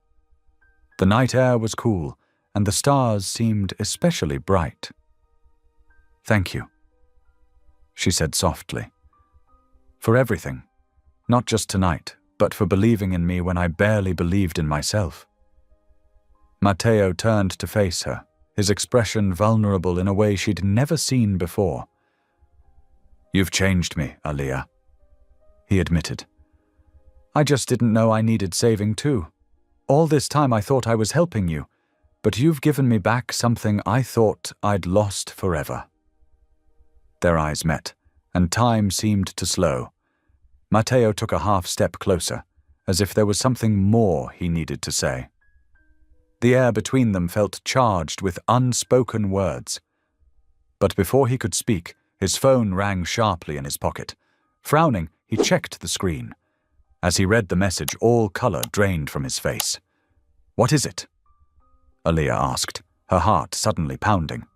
The night air was cool, and the stars seemed especially bright. "Thank you," she said softly. "For everything, not just tonight, but for believing in me when I barely believed in myself." Matteo turned to face her, his expression vulnerable in a way she'd never seen before. "You've changed me, Aaliyah," he admitted. "I just didn't know I needed saving too. All this time I thought I was helping you, but you've given me back something I thought I'd lost forever." Their eyes met, and time seemed to slow. Matteo took a half step closer, as if there was something more he needed to say. The air between them felt charged with unspoken words. But before he could speak, his phone rang sharply in his pocket. Frowning, he checked the screen. As he read the message, all color drained from his face. "What is it?" Aaliyah asked, her heart suddenly pounding.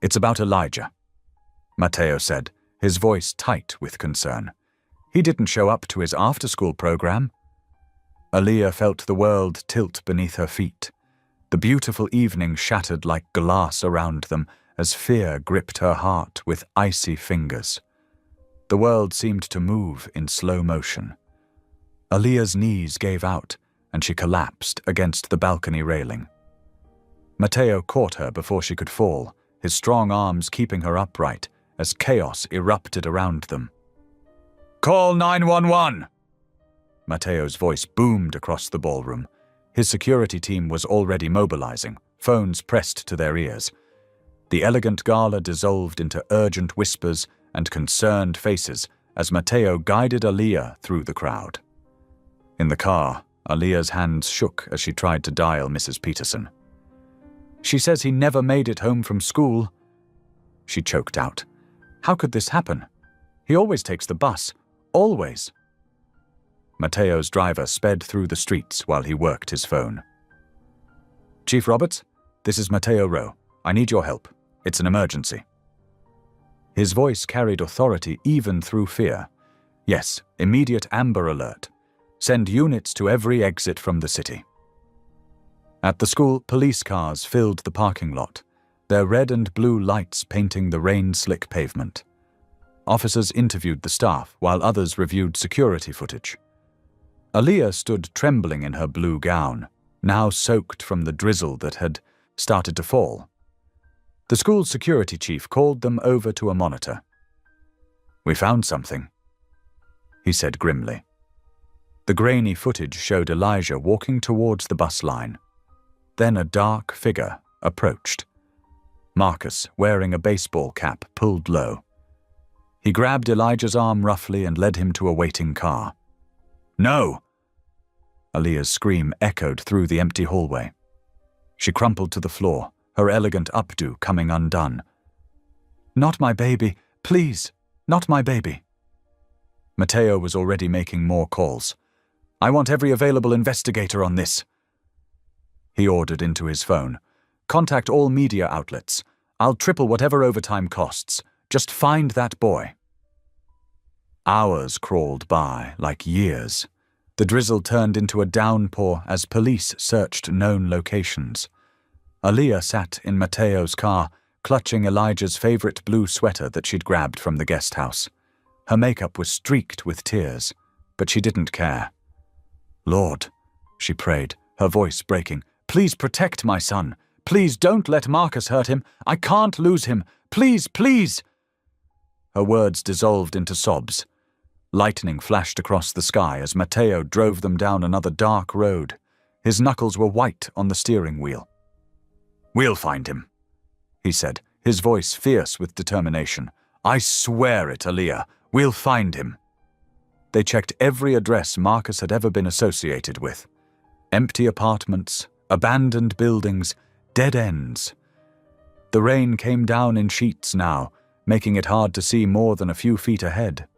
"It's about Elijah," Matteo said, his voice tight with concern. "He didn't show up to his after-school program." Aaliyah felt the world tilt beneath her feet. The beautiful evening shattered like glass around them as fear gripped her heart with icy fingers. The world seemed to move in slow motion. Aaliyah's knees gave out, and she collapsed against the balcony railing. Matteo caught her before she could fall, his strong arms keeping her upright as chaos erupted around them. "Call 911!" Matteo's voice boomed across the ballroom. His security team was already mobilizing, phones pressed to their ears. The elegant gala dissolved into urgent whispers and concerned faces as Matteo guided Aaliyah through the crowd. In the car, Aaliyah's hands shook as she tried to dial Mrs. Peterson. "She says he never made it home from school," she choked out. "How could this happen? He always takes the bus. Always." Matteo's driver sped through the streets while he worked his phone. "Chief Roberts, this is Matteo Rowe. I need your help. It's an emergency." His voice carried authority even through fear. "Yes, immediate Amber Alert. Send units to every exit from the city." At the school, police cars filled the parking lot, their red and blue lights painting the rain-slick pavement. Officers interviewed the staff while others reviewed security footage. Aaliyah stood trembling in her blue gown, now soaked from the drizzle that had started to fall. The school's security chief called them over to a monitor. "We found something," he said grimly. The grainy footage showed Elijah walking towards the bus line. Then a dark figure approached. Marcus, wearing a baseball cap, pulled low. He grabbed Elijah's arm roughly and led him to a waiting car. "No!" Aaliyah's scream echoed through the empty hallway. She crumpled to the floor, her elegant updo coming undone. "Not my baby, please, not my baby." Matteo was already making more calls. "I want every available investigator on this," he ordered into his phone. "Contact all media outlets. I'll triple whatever overtime costs. Just find that boy." Hours crawled by like years. The drizzle turned into a downpour as police searched known locations. Aaliyah sat in Matteo's car, clutching Elijah's favorite blue sweater that she'd grabbed from the guest house. Her makeup was streaked with tears, but she didn't care. "Lord," she prayed, her voice breaking, "please protect my son. Please don't let Marcus hurt him. I can't lose him. Please, please." Her words dissolved into sobs. Lightning flashed across the sky as Matteo drove them down another dark road. His knuckles were white on the steering wheel. "We'll find him," he said, his voice fierce with determination. "I swear it, Aaliyah. We'll find him." They checked every address Marcus had ever been associated with. Empty apartments, abandoned buildings, dead ends. The rain came down in sheets now, making it hard to see more than a few feet ahead.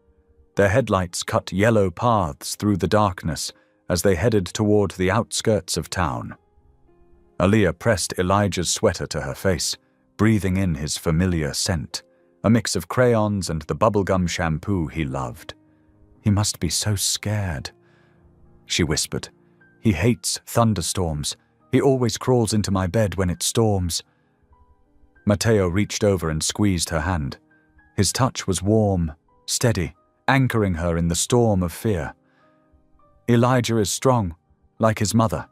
Their headlights cut yellow paths through the darkness as they headed toward the outskirts of town. Aaliyah pressed Elijah's sweater to her face, breathing in his familiar scent, a mix of crayons and the bubblegum shampoo he loved. "He must be so scared," she whispered. "He hates thunderstorms. He always crawls into my bed when it storms." Mateo reached over and squeezed her hand. His touch was warm, steady, anchoring her in the storm of fear. "Elijah is strong, like his mother,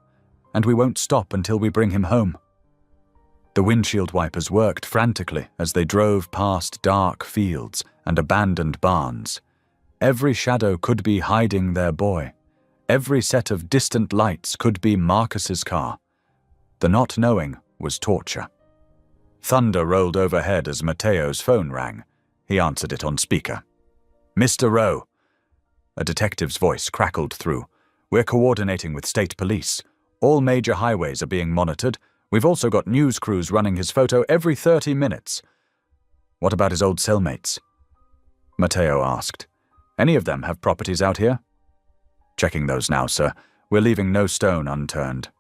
and we won't stop until we bring him home." The windshield wipers worked frantically as they drove past dark fields and abandoned barns. Every shadow could be hiding their boy. Every set of distant lights could be Marcus's car. The not knowing was torture. Thunder rolled overhead as Mateo's phone rang. He answered it on speaker. "Mr. Rowe." A detective's voice crackled through. "We're coordinating with state police. All major highways are being monitored. We've also got news crews running his photo every 30 minutes. "What about his old cellmates?" Mateo asked. "Any of them have properties out here?" "Checking those now, sir. We're leaving no stone unturned."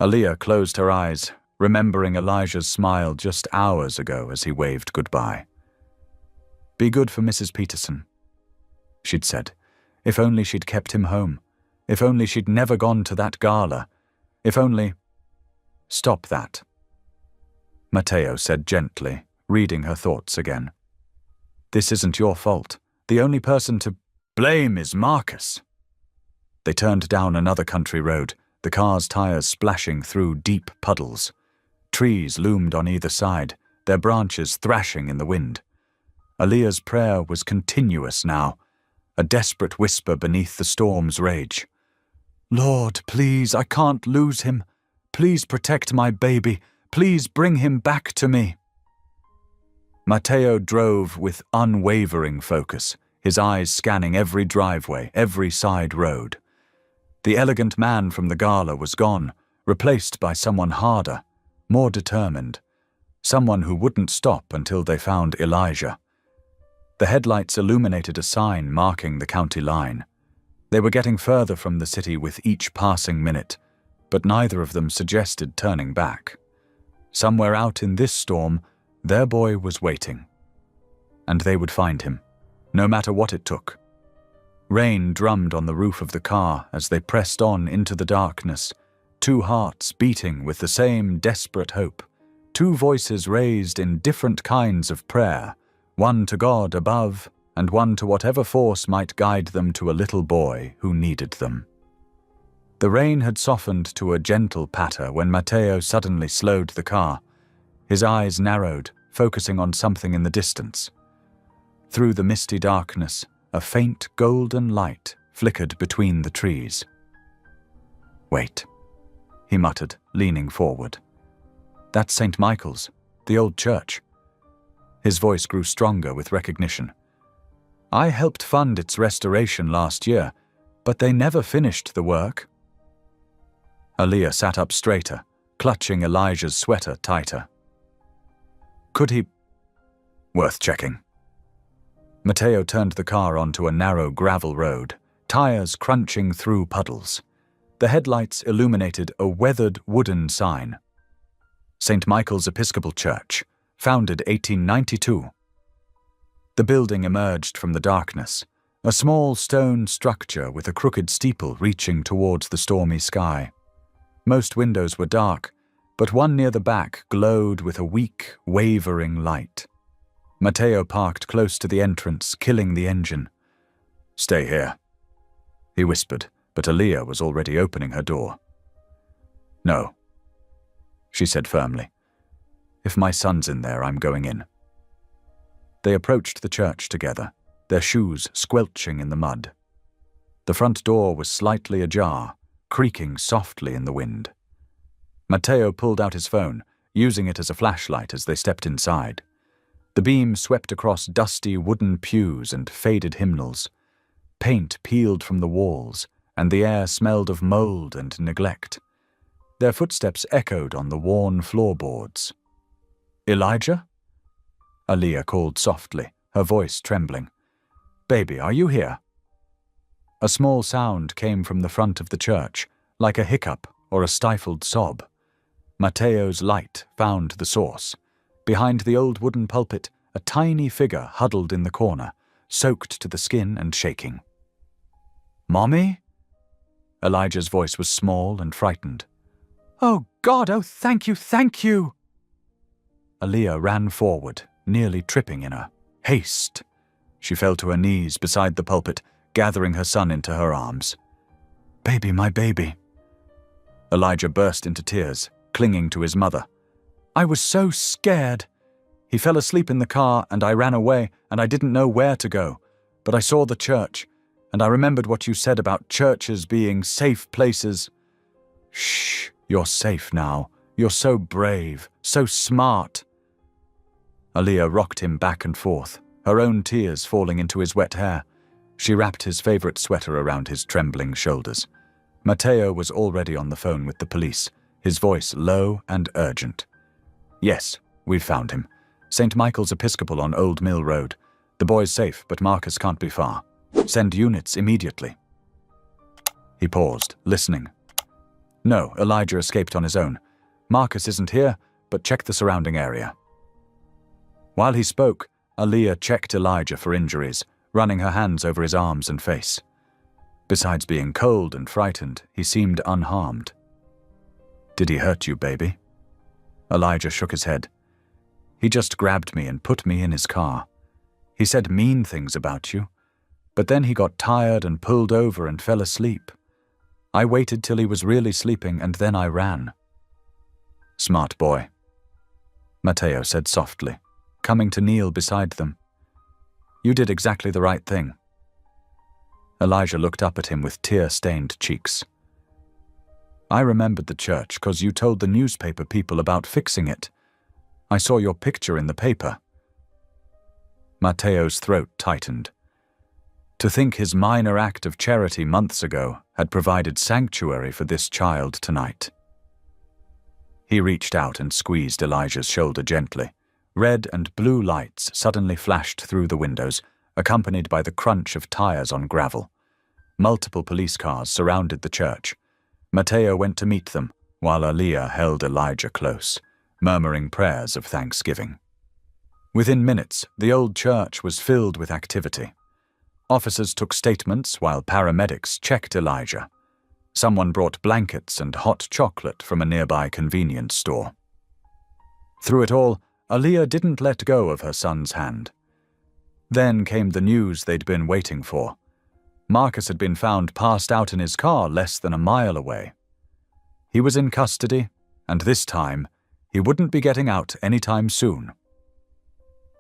Aaliyah closed her eyes, remembering Elijah's smile just hours ago as he waved goodbye. "Be good for Mrs. Peterson," she'd said. If only she'd kept him home. If only she'd never gone to that gala. If only— "Stop that," Mateo said gently, reading her thoughts again. "This isn't your fault. The only person to blame is Marcus." They turned down another country road, the car's tires splashing through deep puddles. Trees loomed on either side, their branches thrashing in the wind. Aaliyah's prayer was continuous now, a desperate whisper beneath the storm's rage. "Lord, please, I can't lose him. Please protect my baby. Please bring him back to me." Mateo drove with unwavering focus, his eyes scanning every driveway, every side road. The elegant man from the gala was gone, replaced by someone harder, more determined, someone who wouldn't stop until they found Elijah. The headlights illuminated a sign marking the county line. They were getting further from the city with each passing minute, but neither of them suggested turning back. Somewhere out in this storm, their boy was waiting. And they would find him, no matter what it took. Rain drummed on the roof of the car as they pressed on into the darkness, two hearts beating with the same desperate hope, two voices raised in different kinds of prayer, one to God above and one to whatever force might guide them to a little boy who needed them. The rain had softened to a gentle patter when Mateo suddenly slowed the car. His eyes narrowed, focusing on something in the distance. Through the misty darkness, a faint golden light flickered between the trees. "Wait," he muttered, leaning forward. "That's St. Michael's, the old church." His voice grew stronger with recognition. "I helped fund its restoration last year, but they never finished the work." Aaliyah sat up straighter, clutching Elijah's sweater tighter. "Could he— Worth checking." Mateo turned the car onto a narrow gravel road, tires crunching through puddles. The headlights illuminated a weathered wooden sign. St. Michael's Episcopal Church, founded 1892. The building emerged from the darkness, a small stone structure with a crooked steeple reaching towards the stormy sky. Most windows were dark, but one near the back glowed with a weak, wavering light. Mateo parked close to the entrance, killing the engine. "Stay here," he whispered, but Aaliyah was already opening her door. "No," she said firmly. "If my son's in there, I'm going in." They approached the church together, their shoes squelching in the mud. The front door was slightly ajar, creaking softly in the wind. Mateo pulled out his phone, using it as a flashlight as they stepped inside. The beam swept across dusty wooden pews and faded hymnals. Paint peeled from the walls, and the air smelled of mold and neglect. Their footsteps echoed on the worn floorboards. "Elijah?" Aaliyah called softly, her voice trembling. "Baby, are you here?" A small sound came from the front of the church, like a hiccup or a stifled sob. Matteo's light found the source. Behind the old wooden pulpit, a tiny figure huddled in the corner, soaked to the skin and shaking. "Mommy?" Elijah's voice was small and frightened. "Oh, God, oh, thank you, thank you!" Aaliyah ran forward, nearly tripping in her haste. She fell to her knees beside the pulpit, gathering her son into her arms. "Baby, my baby." Elijah burst into tears, clinging to his mother. "I was so scared. He fell asleep in the car, and I ran away, and I didn't know where to go. But I saw the church, and I remembered what you said about churches being safe places." "Shh, you're safe now. You're so brave, so smart." Aaliyah rocked him back and forth, her own tears falling into his wet hair. She wrapped his favorite sweater around his trembling shoulders. Matteo was already on the phone with the police, his voice low and urgent. "Yes, we've found him. St. Michael's Episcopal on Old Mill Road. The boy's safe, but Marcus can't be far. Send units immediately." He paused, listening. "No, Elijah escaped on his own. Marcus isn't here, but check the surrounding area." While he spoke, Aaliyah checked Elijah for injuries, running her hands over his arms and face. Besides being cold and frightened, he seemed unharmed. "Did he hurt you, baby?" Elijah shook his head. "He just grabbed me and put me in his car. He said mean things about you, but then he got tired and pulled over and fell asleep. I waited till he was really sleeping, and then I ran." "Smart boy," Matteo said softly, coming to kneel beside them. "You did exactly the right thing." Elijah looked up at him with tear-stained cheeks. "I remembered the church 'cause you told the newspaper people about fixing it. I saw your picture in the paper." Matteo's throat tightened. To think his minor act of charity months ago had provided sanctuary for this child tonight. He reached out and squeezed Elijah's shoulder gently. Red and blue lights suddenly flashed through the windows, accompanied by the crunch of tires on gravel. Multiple police cars surrounded the church. Matteo went to meet them, while Aaliyah held Elijah close, murmuring prayers of thanksgiving. Within minutes, the old church was filled with activity. Officers took statements while paramedics checked Elijah. Someone brought blankets and hot chocolate from a nearby convenience store. Through it all, Aaliyah didn't let go of her son's hand. Then came the news they'd been waiting for. Marcus had been found passed out in his car less than a mile away. He was in custody, and this time, he wouldn't be getting out anytime soon.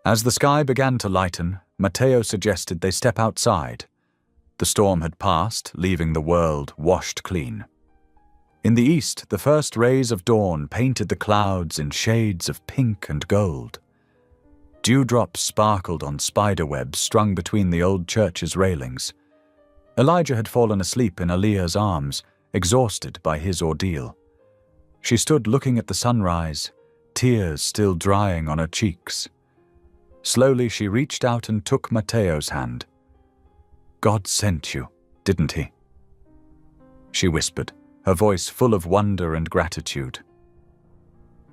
As the sky began to lighten, Matteo suggested they step outside. The storm had passed, leaving the world washed clean. In the east, the first rays of dawn painted the clouds in shades of pink and gold. Dewdrops sparkled on spiderwebs strung between the old church's railings. Elijah had fallen asleep in Aaliyah's arms, exhausted by his ordeal. She stood looking at the sunrise, tears still drying on her cheeks. Slowly she reached out and took Matteo's hand. "God sent you, didn't he?" she whispered, her voice full of wonder and gratitude.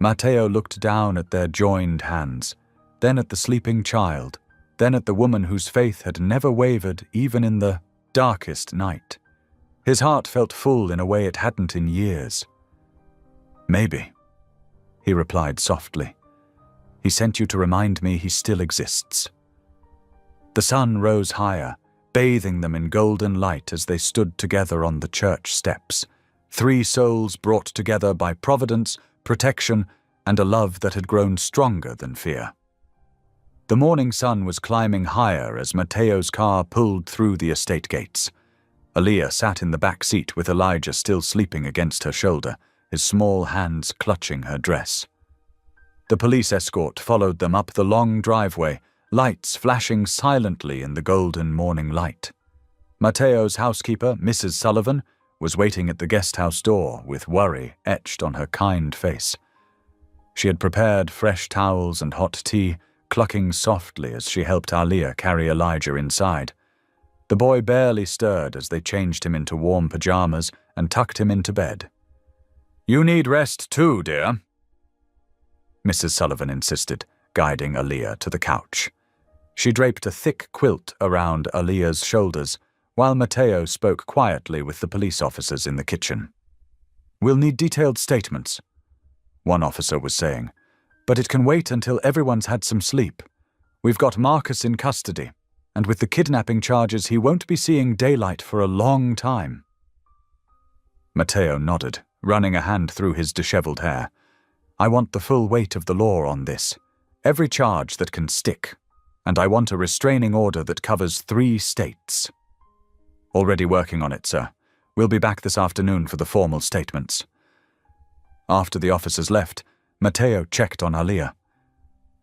Matteo looked down at their joined hands, then at the sleeping child, then at the woman whose faith had never wavered even in the darkest night. His heart felt full in a way it hadn't in years. "Maybe," he replied softly. "He sent you to remind me he still exists." The sun rose higher, bathing them in golden light as they stood together on the church steps. Three souls brought together by providence, protection, and a love that had grown stronger than fear. The morning sun was climbing higher as Matteo's car pulled through the estate gates. Aaliyah sat in the back seat with Elijah still sleeping against her shoulder, his small hands clutching her dress. The police escort followed them up the long driveway, lights flashing silently in the golden morning light. Matteo's housekeeper, Mrs. Sullivan, was waiting at the guest house door with worry etched on her kind face. She had prepared fresh towels and hot tea, clucking softly as she helped Aaliyah carry Elijah inside. The boy barely stirred as they changed him into warm pajamas and tucked him into bed. "You need rest too, dear," Mrs. Sullivan insisted, guiding Aaliyah to the couch. She draped a thick quilt around Aaliyah's shoulders, while Mateo spoke quietly with the police officers in the kitchen. "We'll need detailed statements," one officer was saying, "but it can wait until everyone's had some sleep. We've got Marcus in custody, and with the kidnapping charges he won't be seeing daylight for a long time." Mateo nodded, running a hand through his disheveled hair. "I want the full weight of the law on this, every charge that can stick, and I want a restraining order that covers 3 states. "Already working on it, sir. We'll be back this afternoon for the formal statements." After the officers left, Mateo checked on Aaliyah.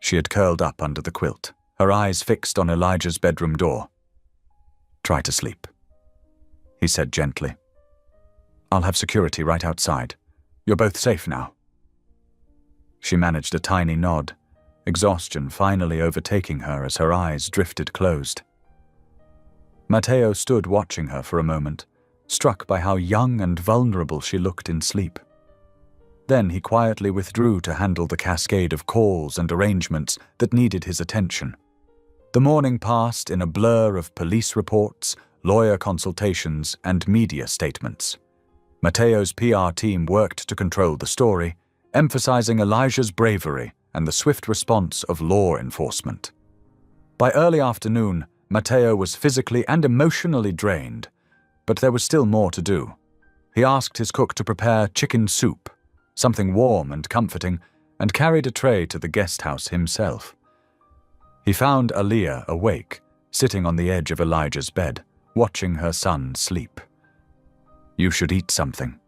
She had curled up under the quilt, her eyes fixed on Elijah's bedroom door. "Try to sleep," he said gently. "I'll have security right outside. You're both safe now." She managed a tiny nod, exhaustion finally overtaking her as her eyes drifted closed. Mateo stood watching her for a moment, struck by how young and vulnerable she looked in sleep. Then he quietly withdrew to handle the cascade of calls and arrangements that needed his attention. The morning passed in a blur of police reports, lawyer consultations, and media statements. Mateo's PR team worked to control the story, emphasizing Elijah's bravery and the swift response of law enforcement. By early afternoon, Mateo was physically and emotionally drained, but there was still more to do. He asked his cook to prepare chicken soup, something warm and comforting, and carried a tray to the guest house himself. He found Aaliyah awake, sitting on the edge of Elijah's bed, watching her son sleep. "You should eat something,"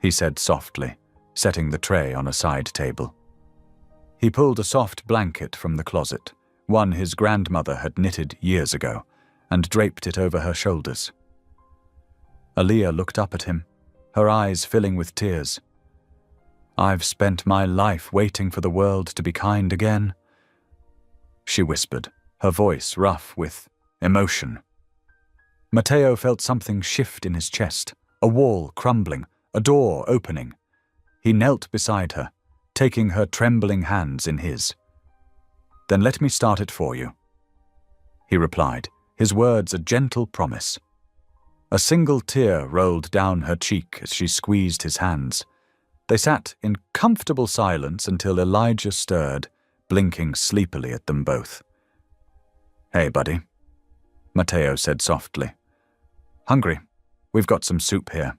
he said softly, setting the tray on a side table. He pulled a soft blanket from the closet, one his grandmother had knitted years ago, and draped it over her shoulders. Aaliyah looked up at him, her eyes filling with tears. "I've spent my life waiting for the world to be kind again," she whispered, her voice rough with emotion. Mateo felt something shift in his chest, a wall crumbling, a door opening. He knelt beside her, taking her trembling hands in his. "Then let me start it for you," he replied, his words a gentle promise. A single tear rolled down her cheek as she squeezed his hands. They sat in comfortable silence until Elijah stirred, blinking sleepily at them both. "Hey, buddy," Mateo said softly. "Hungry? We've got some soup here."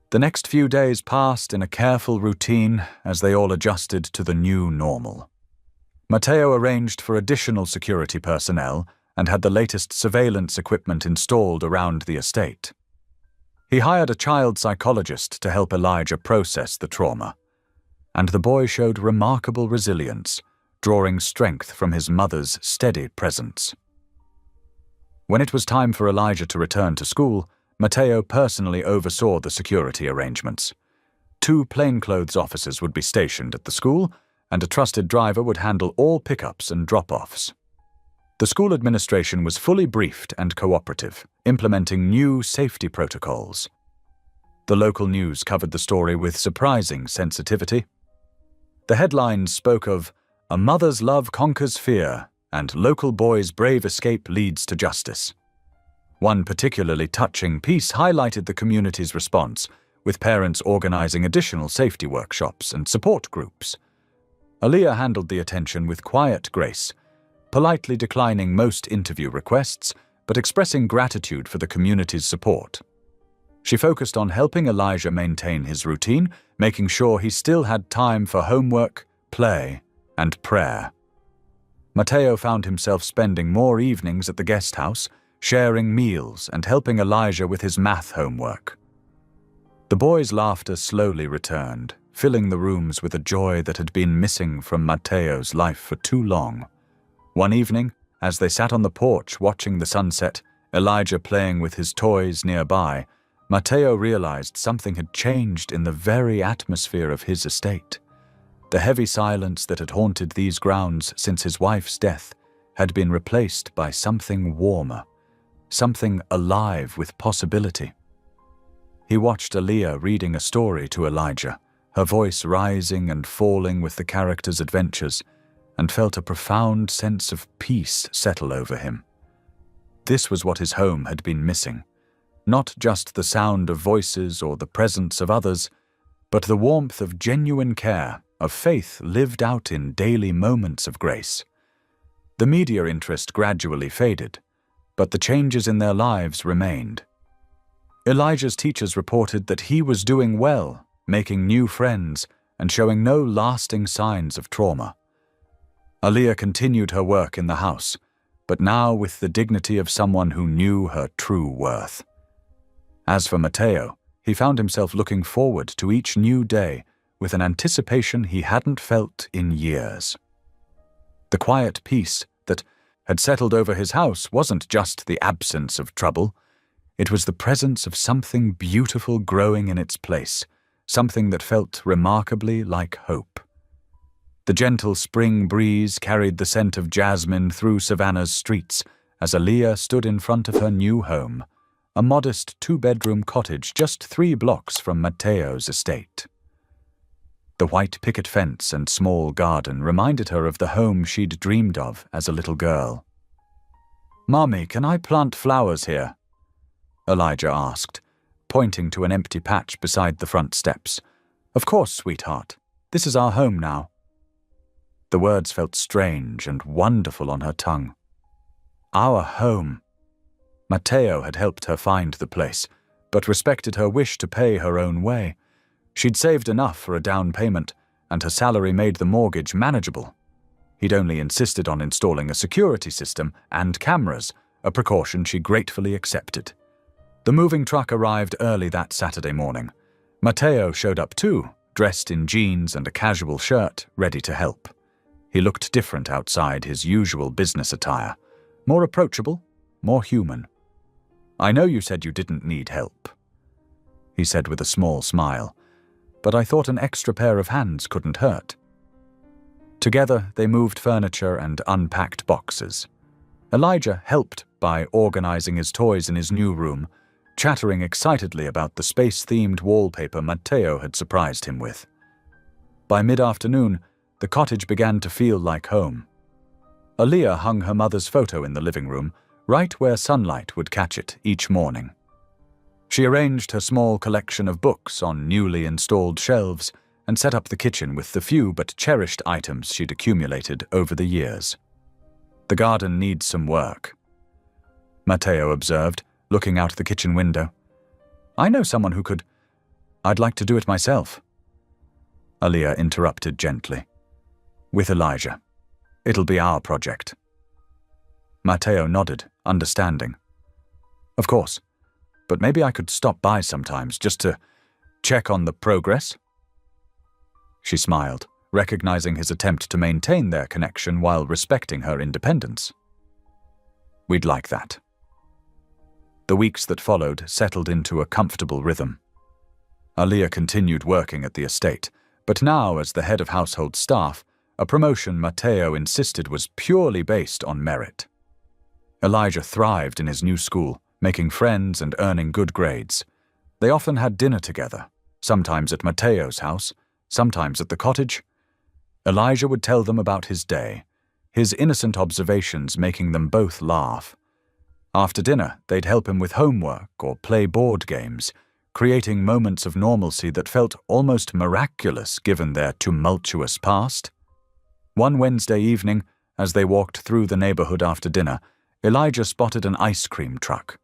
The next few days passed in a careful routine as they all adjusted to the new normal. Mateo arranged for additional security personnel and had the latest surveillance equipment installed around the estate. He hired a child psychologist to help Elijah process the trauma, and the boy showed remarkable resilience, drawing strength from his mother's steady presence. When it was time for Elijah to return to school, Mateo personally oversaw the security arrangements. 2 plainclothes officers would be stationed at the school, and a trusted driver would handle all pickups and drop-offs. The school administration was fully briefed and cooperative, implementing new safety protocols. The local news covered the story with surprising sensitivity. The headlines spoke of "A mother's love conquers fear" and "Local boy's brave escape leads to justice." One particularly touching piece highlighted the community's response, with parents organizing additional safety workshops and support groups. Aaliyah handled the attention with quiet grace, politely declining most interview requests, but expressing gratitude for the community's support. She focused on helping Elijah maintain his routine, making sure he still had time for homework, play, and prayer. Mateo found himself spending more evenings at the guest house, sharing meals and helping Elijah with his math homework. The boys' laughter slowly returned, filling the rooms with a joy that had been missing from Mateo's life for too long. One evening, as they sat on the porch watching the sunset, Elijah playing with his toys nearby, Mateo realized something had changed in the very atmosphere of his estate. The heavy silence that had haunted these grounds since his wife's death had been replaced by something warmer, something alive with possibility. He watched Aaliyah reading a story to Elijah, her voice rising and falling with the characters' adventures, and felt a profound sense of peace settle over him. This was what his home had been missing. Not just the sound of voices or the presence of others, but the warmth of genuine care, of faith lived out in daily moments of grace. The media interest gradually faded, but the changes in their lives remained. Elijah's teachers reported that he was doing well, making new friends, and showing no lasting signs of trauma. Aaliyah continued her work in the house, but now with the dignity of someone who knew her true worth. As for Matteo, he found himself looking forward to each new day with an anticipation he hadn't felt in years. The quiet peace that had settled over his house wasn't just the absence of trouble. It was the presence of something beautiful growing in its place, something that felt remarkably like hope. The gentle spring breeze carried the scent of jasmine through Savannah's streets as Aaliyah stood in front of her new home, a modest 2-bedroom cottage just 3 blocks from Matteo's estate. The white picket fence and small garden reminded her of the home she'd dreamed of as a little girl. "Mommy, can I plant flowers here?" Elijah asked, pointing to an empty patch beside the front steps. "Of course, sweetheart. This is our home now." The words felt strange and wonderful on her tongue. Our home. Matteo had helped her find the place, but respected her wish to pay her own way. She'd saved enough for a down payment, and her salary made the mortgage manageable. He'd only insisted on installing a security system and cameras, a precaution she gratefully accepted. The moving truck arrived early that Saturday morning. Matteo showed up too, dressed in jeans and a casual shirt, ready to help. He looked different outside his usual business attire, more approachable, more human. "I know you said you didn't need help," he said with a small smile, "but I thought an extra pair of hands couldn't hurt." Together, they moved furniture and unpacked boxes. Elijah helped by organizing his toys in his new room, chattering excitedly about the space-themed wallpaper Matteo had surprised him with. By mid-afternoon, the cottage began to feel like home. Aaliyah hung her mother's photo in the living room, right where sunlight would catch it each morning. She arranged her small collection of books on newly installed shelves and set up the kitchen with the few but cherished items she'd accumulated over the years. "The garden needs some work," Matteo observed, looking out the kitchen window. "I know someone who could. I'd like to do it myself." Aaliyah interrupted gently. "With Elijah. It'll be our project." Matteo nodded, understanding. "Of course, but maybe I could stop by sometimes just to check on the progress." She smiled, recognizing his attempt to maintain their connection while respecting her independence. "We'd like that." The weeks that followed settled into a comfortable rhythm. Aaliyah continued working at the estate, but now as the head of household staff, a promotion Matteo insisted was purely based on merit. Elijah thrived in his new school, making friends and earning good grades. They often had dinner together, sometimes at Matteo's house, sometimes at the cottage. Elijah would tell them about his day, his innocent observations making them both laugh. After dinner, they'd help him with homework or play board games, creating moments of normalcy that felt almost miraculous given their tumultuous past. One Wednesday evening, as they walked through the neighborhood after dinner, Elijah spotted an ice cream truck.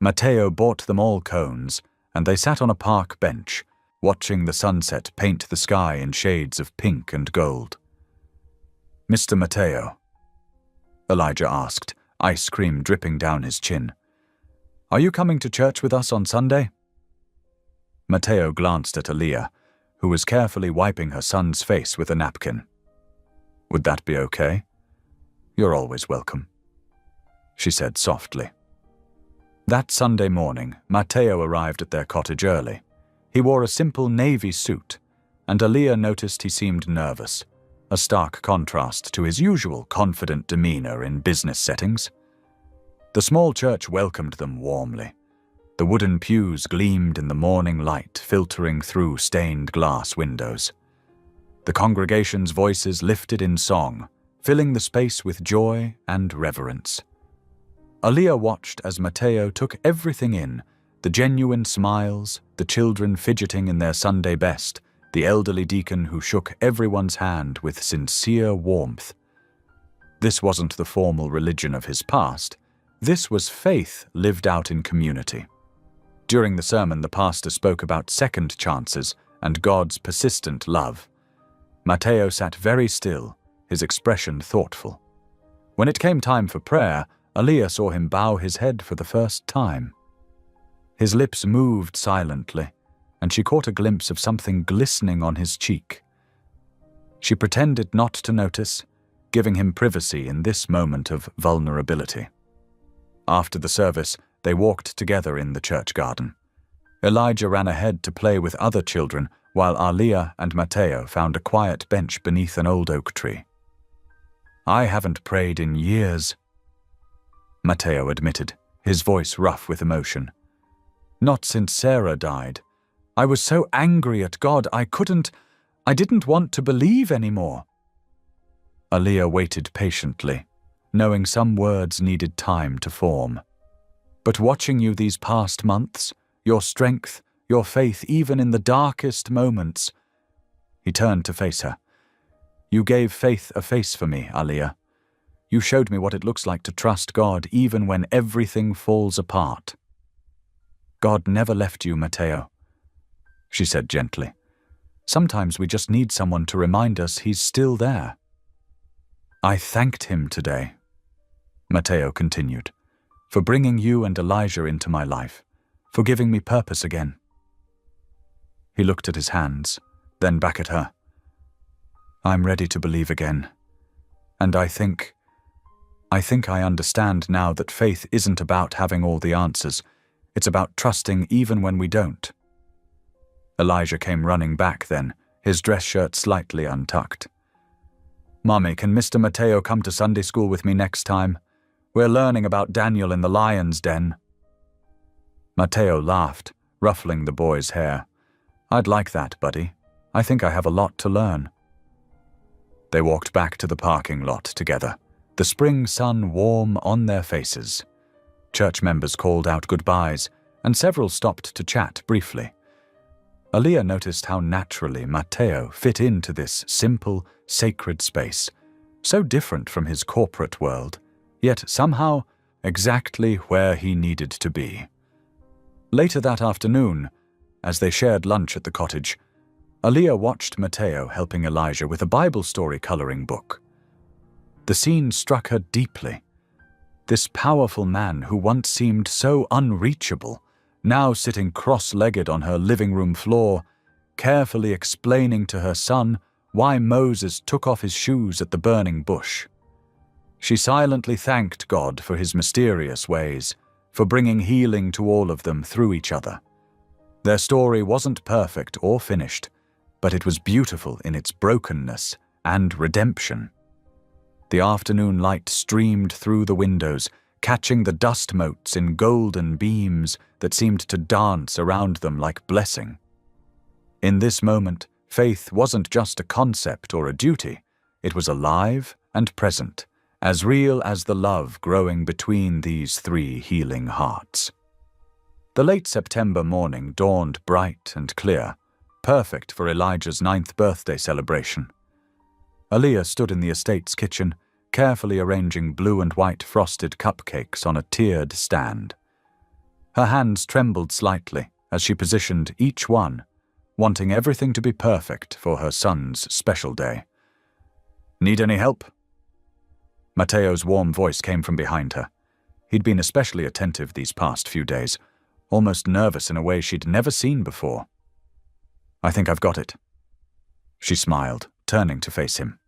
Matteo bought them all cones, and they sat on a park bench, watching the sunset paint the sky in shades of pink and gold. "Mr. Matteo," Elijah asked, ice cream dripping down his chin, "are you coming to church with us on Sunday?" Matteo glanced at Aaliyah, who was carefully wiping her son's face with a napkin. "Would that be okay? You're always welcome," she said softly. That Sunday morning, Matteo arrived at their cottage early. He wore a simple navy suit, and Aaliyah noticed he seemed nervous, a stark contrast to his usual confident demeanor in business settings. The small church welcomed them warmly. The wooden pews gleamed in the morning light filtering through stained glass windows. The congregation's voices lifted in song, filling the space with joy and reverence. Aaliyah watched as Matteo took everything in, the genuine smiles, the children fidgeting in their Sunday best, the elderly deacon who shook everyone's hand with sincere warmth. This wasn't the formal religion of his past. This was faith lived out in community. During the sermon, the pastor spoke about second chances and God's persistent love. Matteo sat very still, his expression thoughtful. When it came time for prayer, Aaliyah saw him bow his head for the first time. His lips moved silently, and she caught a glimpse of something glistening on his cheek. She pretended not to notice, giving him privacy in this moment of vulnerability. After the service, they walked together in the church garden. Elijah ran ahead to play with other children, while Aaliyah and Matteo found a quiet bench beneath an old oak tree. "I haven't prayed in years," Matteo admitted, his voice rough with emotion. "Not since Sarah died. I was so angry at God, I didn't want to believe anymore." Aaliyah waited patiently, knowing some words needed time to form. "But watching you these past months, your strength, your faith even in the darkest moments..." He turned to face her. "You gave faith a face for me, Aaliyah. You showed me what it looks like to trust God even when everything falls apart." "God never left you, Matteo," she said gently. "Sometimes we just need someone to remind us He's still there." "I thanked Him today," Matteo continued, "for bringing you and Elijah into my life, for giving me purpose again." He looked at his hands, then back at her. "I'm ready to believe again. And I think I understand now that faith isn't about having all the answers. It's about trusting even when we don't." Elijah came running back then, his dress shirt slightly untucked. "Mommy, can Mr. Matteo come to Sunday school with me next time? We're learning about Daniel in the lion's den." Matteo laughed, ruffling the boy's hair. "I'd like that, buddy. I think I have a lot to learn." They walked back to the parking lot together, the spring sun warm on their faces. Church members called out goodbyes, and several stopped to chat briefly. Aaliyah noticed how naturally Matteo fit into this simple, sacred space, so different from his corporate world, yet somehow exactly where he needed to be. Later that afternoon, as they shared lunch at the cottage, Aaliyah watched Matteo helping Elijah with a Bible story coloring book. The scene struck her deeply. This powerful man who once seemed so unreachable, now sitting cross-legged on her living room floor, carefully explaining to her son why Moses took off his shoes at the burning bush. She silently thanked God for His mysterious ways, for bringing healing to all of them through each other. Their story wasn't perfect or finished, but it was beautiful in its brokenness and redemption. The afternoon light streamed through the windows, catching the dust motes in golden beams that seemed to dance around them like blessing. In this moment, faith wasn't just a concept or a duty. It was alive and present, as real as the love growing between these three healing hearts. The late September morning dawned bright and clear, perfect for Elijah's 9th birthday celebration. Aaliyah stood in the estate's kitchen, carefully arranging blue and white frosted cupcakes on a tiered stand. Her hands trembled slightly as she positioned each one, wanting everything to be perfect for her son's special day. "Need any help?" Matteo's warm voice came from behind her. He'd been especially attentive these past few days, almost nervous in a way she'd never seen before. "I think I've got it." She smiled, turning to face him.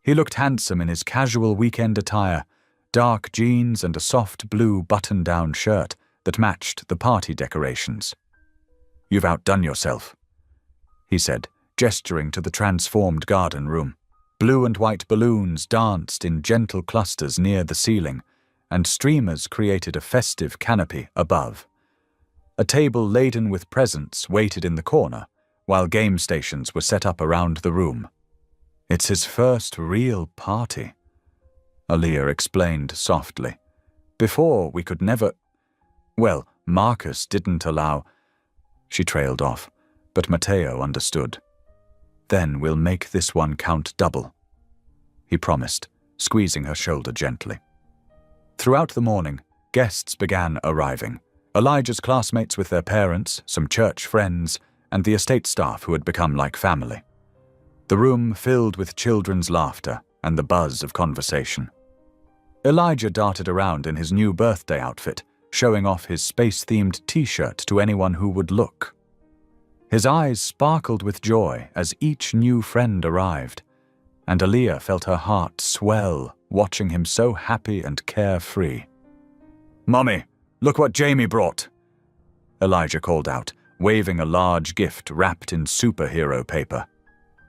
He looked handsome in his casual weekend attire, dark jeans and a soft blue button-down shirt that matched the party decorations. "You've outdone yourself," he said, gesturing to the transformed garden room. Blue and white balloons danced in gentle clusters near the ceiling, and streamers created a festive canopy above. A table laden with presents waited in the corner, while game stations were set up around the room. "It's his first real party," Aaliyah explained softly. "Before, we could never— Well, Marcus didn't allow—" She trailed off, but Matteo understood. "Then we'll make this one count double," he promised, squeezing her shoulder gently. Throughout the morning, guests began arriving. Elijah's classmates with their parents, some church friends, and the estate staff who had become like family. The room filled with children's laughter and the buzz of conversation. Elijah darted around in his new birthday outfit, showing off his space-themed t-shirt to anyone who would look. His eyes sparkled with joy as each new friend arrived, and Aaliyah felt her heart swell watching him so happy and carefree. "Mommy, look what Jamie brought," Elijah called out, waving a large gift wrapped in superhero paper.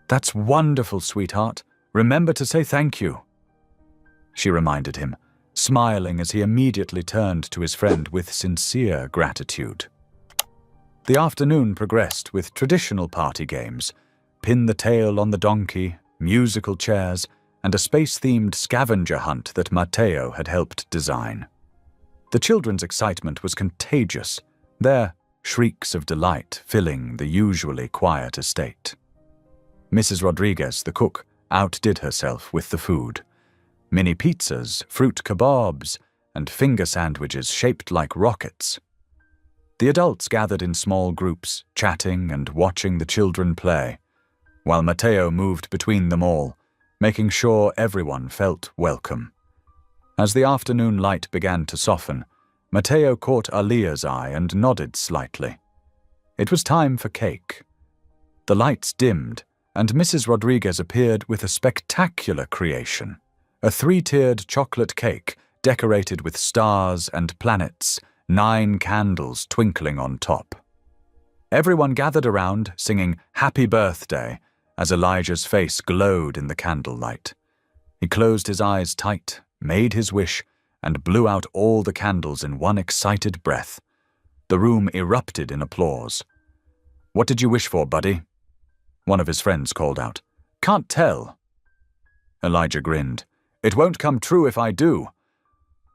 "That's wonderful, sweetheart. Remember to say thank you," she reminded him, smiling as he immediately turned to his friend with sincere gratitude. The afternoon progressed with traditional party games, pin the tail on the donkey, musical chairs, and a space-themed scavenger hunt that Matteo had helped design. The children's excitement was contagious, their shrieks of delight filling the usually quiet estate. Mrs. Rodriguez, the cook, outdid herself with the food. Mini pizzas, fruit kebabs, and finger sandwiches shaped like rockets. The adults gathered in small groups, chatting and watching the children play, while Matteo moved between them all, making sure everyone felt welcome. As the afternoon light began to soften, Matteo caught Aaliyah's eye and nodded slightly. It was time for cake. The lights dimmed, and Mrs. Rodriguez appeared with a spectacular creation, a 3-tiered chocolate cake decorated with stars and planets, 9 candles twinkling on top. Everyone gathered around, singing "Happy Birthday," as Elijah's face glowed in the candlelight. He closed his eyes tight, made his wish, and blew out all the candles in one excited breath. The room erupted in applause. "What did you wish for, buddy?" one of his friends called out. "Can't tell." Elijah grinned. "It won't come true if I do."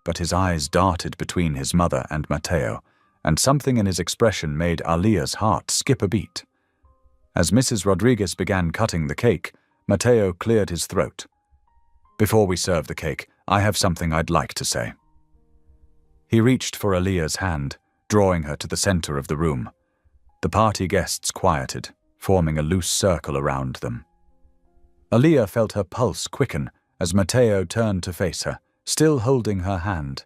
But his eyes darted between his mother and Matteo, and something in his expression made Aaliyah's heart skip a beat. As Mrs. Rodriguez began cutting the cake, Matteo cleared his throat. "Before we serve the cake, I have something I'd like to say." He reached for Aaliyah's hand, drawing her to the center of the room. The party guests quieted, forming a loose circle around them. Aaliyah felt her pulse quicken as Matteo turned to face her, still holding her hand.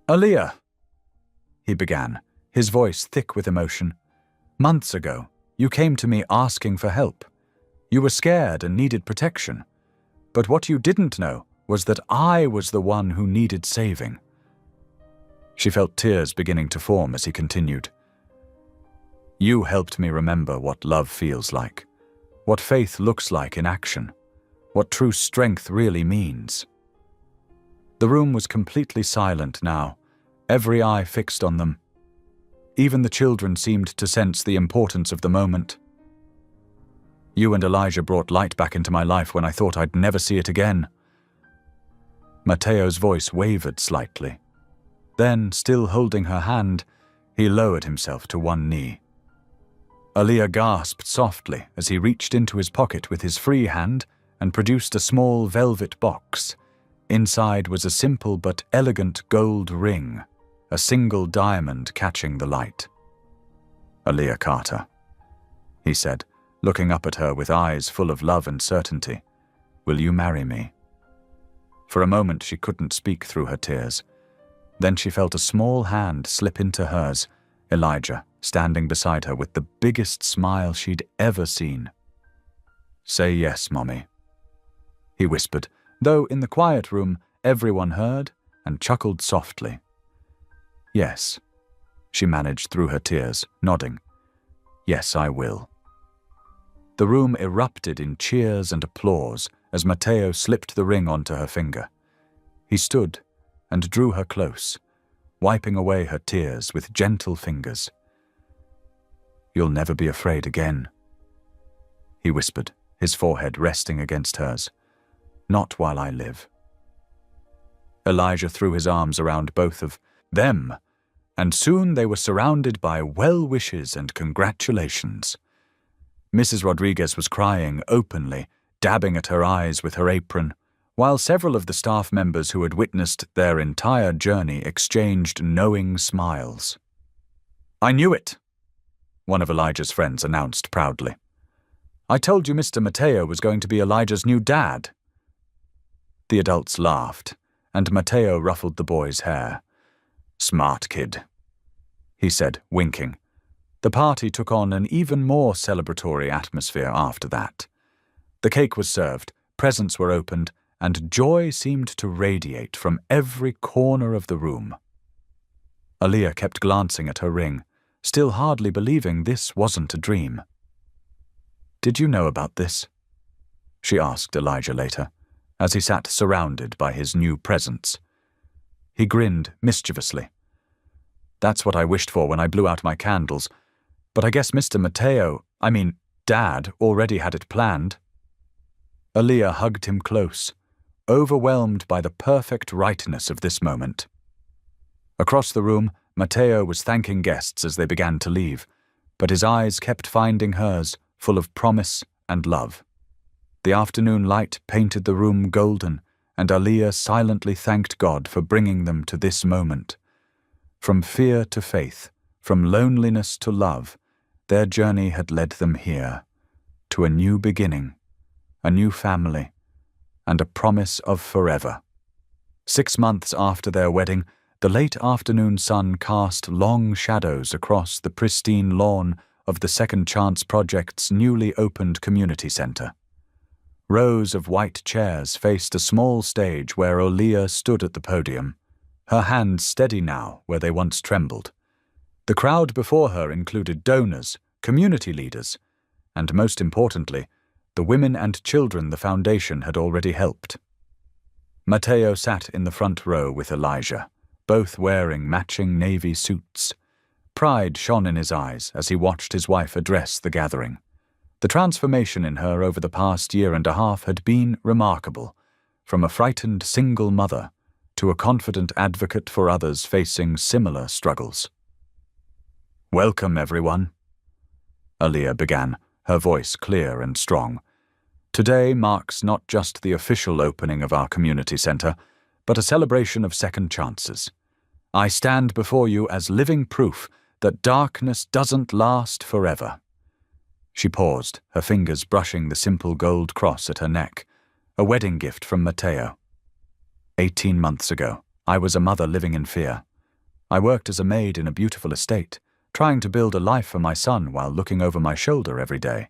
"Aaliyah," he began, his voice thick with emotion. "Months ago, you came to me asking for help. You were scared and needed protection. But what you didn't know was that I was the one who needed saving." She felt tears beginning to form as he continued. "You helped me remember what love feels like, what faith looks like in action, what true strength really means." The room was completely silent now, every eye fixed on them. Even the children seemed to sense the importance of the moment. "You and Elijah brought light back into my life when I thought I'd never see it again." Matteo's voice wavered slightly. Then, still holding her hand, he lowered himself to one knee. Aaliyah gasped softly as he reached into his pocket with his free hand and produced a small velvet box. Inside was a simple but elegant gold ring, a single diamond catching the light. "Aaliyah Carter," he said, looking up at her with eyes full of love and certainty. "Will you marry me?" For a moment she couldn't speak through her tears. Then she felt a small hand slip into hers, Elijah standing beside her with the biggest smile she'd ever seen. "Say yes, Mommy," he whispered, though in the quiet room everyone heard and chuckled softly. "Yes," she managed through her tears, nodding. "Yes, I will." The room erupted in cheers and applause as Matteo slipped the ring onto her finger. He stood, and drew her close, wiping away her tears with gentle fingers. "You'll never be afraid again," he whispered, his forehead resting against hers. "Not while I live." Elijah threw his arms around both of them, and soon they were surrounded by well-wishes and congratulations. Mrs. Rodriguez was crying openly, dabbing at her eyes with her apron, while several of the staff members who had witnessed their entire journey exchanged knowing smiles. "I knew it," one of Elijah's friends announced proudly. "I told you Mr. Mateo was going to be Elijah's new dad." The adults laughed, and Mateo ruffled the boy's hair. "Smart kid," he said, winking. The party took on an even more celebratory atmosphere after that. The cake was served, presents were opened, and joy seemed to radiate from every corner of the room. Aaliyah kept glancing at her ring, still hardly believing this wasn't a dream. "Did you know about this?" she asked Elijah later, as he sat surrounded by his new presents. He grinned mischievously. "That's what I wished for when I blew out my candles, but I guess Mr. Dad, already had it planned." Aaliyah hugged him close, overwhelmed by the perfect rightness of this moment. Across the room, Mateo was thanking guests as they began to leave, but his eyes kept finding hers, full of promise and love. The afternoon light painted the room golden, and Aaliyah silently thanked God for bringing them to this moment. From fear to faith, from loneliness to love, their journey had led them here, to a new beginning, a new family, and a promise of forever. 6 months after their wedding, the late afternoon sun cast long shadows across the pristine lawn of the Second Chance Project's newly opened community center. Rows of white chairs faced a small stage where Aaliyah stood at the podium, her hands steady now where they once trembled. The crowd before her included donors, community leaders, and most importantly, the women and children the foundation had already helped. Mateo sat in the front row with Elijah, both wearing matching navy suits. Pride shone in his eyes as he watched his wife address the gathering. The transformation in her over the past year and a half had been remarkable, from a frightened single mother to a confident advocate for others facing similar struggles. "Welcome, everyone," Aaliyah began, her voice clear and strong. "Today marks not just the official opening of our community center, but a celebration of second chances. I stand before you as living proof that darkness doesn't last forever." She paused, her fingers brushing the simple gold cross at her neck, a wedding gift from Mateo. 18 months ago, I was a mother living in fear. I worked as a maid in a beautiful estate, trying to build a life for my son while looking over my shoulder every day.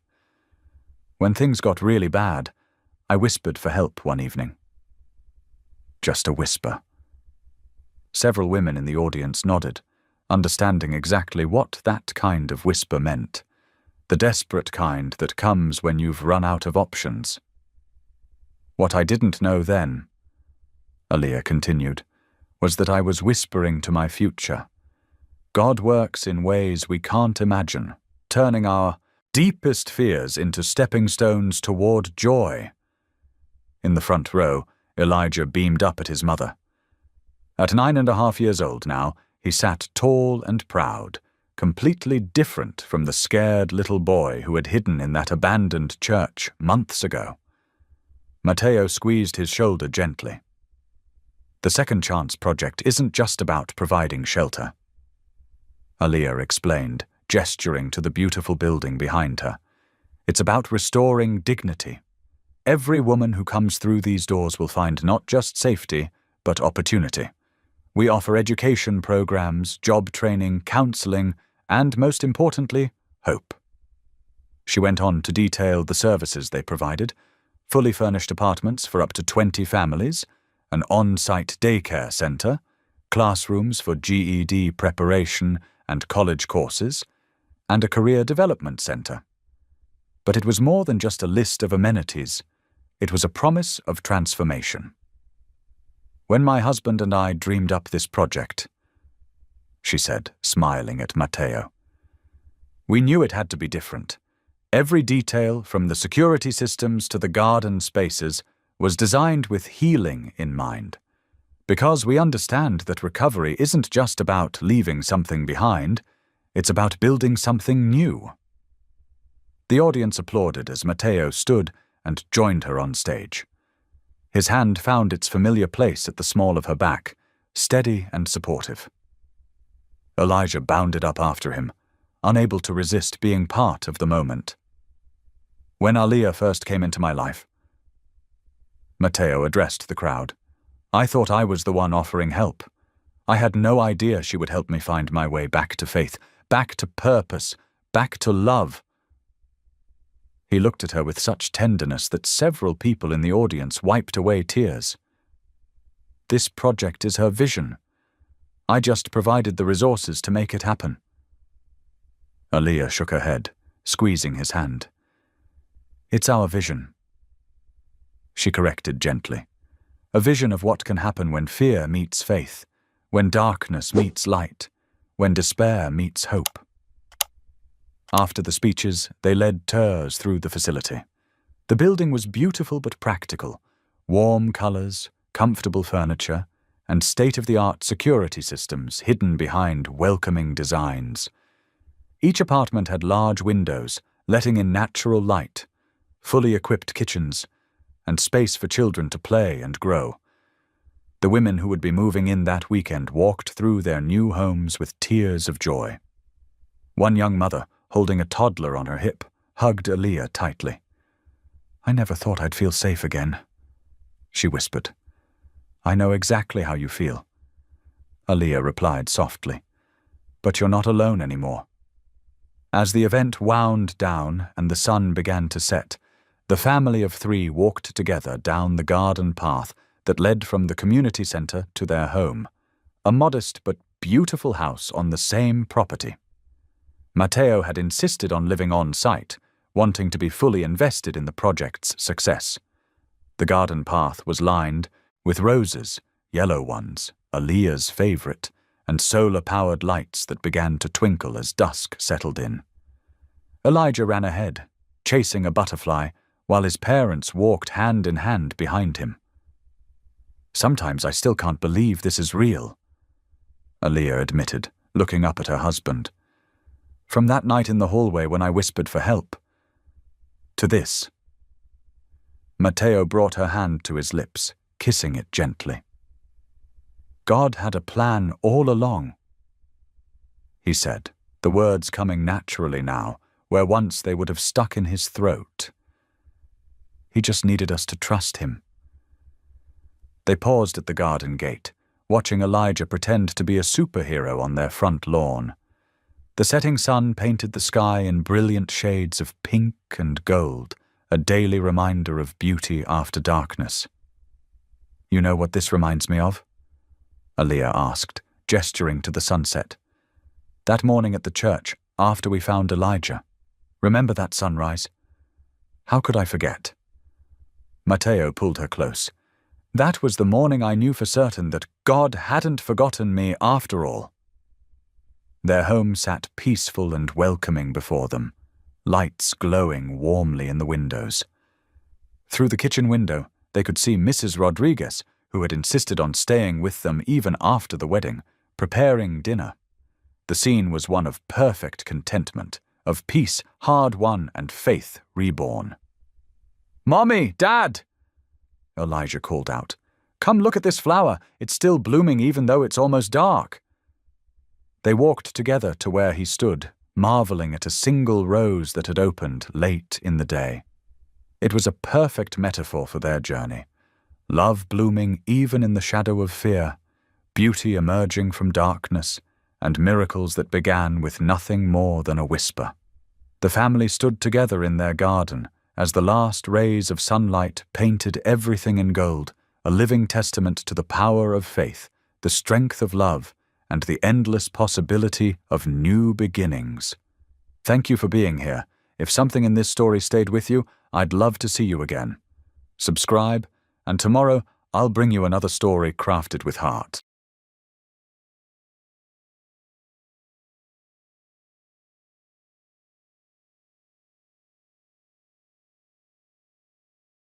When things got really bad, I whispered for help one evening. Just a whisper. Several women in the audience nodded, understanding exactly what that kind of whisper meant. The desperate kind that comes when you've run out of options. What I didn't know then, Aaliyah continued, was that I was whispering to my future. God works in ways we can't imagine, turning our deepest fears into stepping stones toward joy. In the front row, Elijah beamed up at his mother. At 9.5 years old now, he sat tall and proud, completely different from the scared little boy who had hidden in that abandoned church months ago. Mateo squeezed his shoulder gently. The Second Chance Project isn't just about providing shelter, Aaliyah explained, gesturing to the beautiful building behind her. It's about restoring dignity. Every woman who comes through these doors will find not just safety, but opportunity. We offer education programs, job training, counseling, and most importantly, hope. She went on to detail the services they provided: fully furnished apartments for up to 20 families, an on-site daycare center, classrooms for GED preparation and college courses, and a career development center. But it was more than just a list of amenities. It was a promise of transformation. When my husband and I dreamed up this project, she said, smiling at Matteo, we knew it had to be different. Every detail, from the security systems to the garden spaces, was designed with healing in mind. Because we understand that recovery isn't just about leaving something behind, it's about building something new. The audience applauded as Matteo stood and joined her on stage. His hand found its familiar place at the small of her back, steady and supportive. Elijah bounded up after him, unable to resist being part of the moment. When Aaliyah first came into my life, Matteo addressed the crowd. I thought I was the one offering help. I had no idea she would help me find my way back to faith, back to purpose, back to love. He looked at her with such tenderness that several people in the audience wiped away tears. This project is her vision. I just provided the resources to make it happen. Aaliyah shook her head, squeezing his hand. It's our vision, she corrected gently. A vision of what can happen when fear meets faith, when darkness meets light, when despair meets hope. After the speeches, they led tours through the facility. The building was beautiful but practical, warm colors, comfortable furniture, and state-of-the-art security systems hidden behind welcoming designs. Each apartment had large windows, letting in natural light, fully equipped kitchens, and space for children to play and grow. The women who would be moving in that weekend walked through their new homes with tears of joy. One young mother, holding a toddler on her hip, hugged Aaliyah tightly. I never thought I'd feel safe again, she whispered. I know exactly how you feel, Aaliyah replied softly. But you're not alone anymore. As the event wound down and the sun began to set, the family of 3 walked together down the garden path that led from the community center to their home, a modest but beautiful house on the same property. Matteo had insisted on living on site, wanting to be fully invested in the project's success. The garden path was lined with roses, yellow ones, Aaliyah's favorite, and solar-powered lights that began to twinkle as dusk settled in. Elijah ran ahead, chasing a butterfly, while his parents walked hand in hand behind him. Sometimes I still can't believe this is real, Aaliyah admitted, looking up at her husband. From that night in the hallway when I whispered for help, to this. Matteo brought her hand to his lips, kissing it gently. God had a plan all along, he said, the words coming naturally now, where once they would have stuck in his throat. He just needed us to trust him. They paused at the garden gate, watching Elijah pretend to be a superhero on their front lawn. The setting sun painted the sky in brilliant shades of pink and gold, a daily reminder of beauty after darkness. You know what this reminds me of? Aaliyah asked, gesturing to the sunset. That morning at the church, after we found Elijah. Remember that sunrise? How could I forget? Matteo pulled her close. That was the morning I knew for certain that God hadn't forgotten me after all. Their home sat peaceful and welcoming before them, lights glowing warmly in the windows. Through the kitchen window, they could see Mrs. Rodriguez, who had insisted on staying with them even after the wedding, preparing dinner. The scene was one of perfect contentment, of peace hard-won and faith reborn. Mommy, Dad! Elijah called out. Come look at this flower. It's still blooming even though it's almost dark. They walked together to where he stood, marveling at a single rose that had opened late in the day. It was a perfect metaphor for their journey. Love blooming even in the shadow of fear, beauty emerging from darkness, and miracles that began with nothing more than a whisper. The family stood together in their garden as the last rays of sunlight painted everything in gold, a living testament to the power of faith, the strength of love, and the endless possibility of new beginnings. Thank you for being here. If something in this story stayed with you, I'd love to see you again. Subscribe, and tomorrow I'll bring you another story crafted with heart.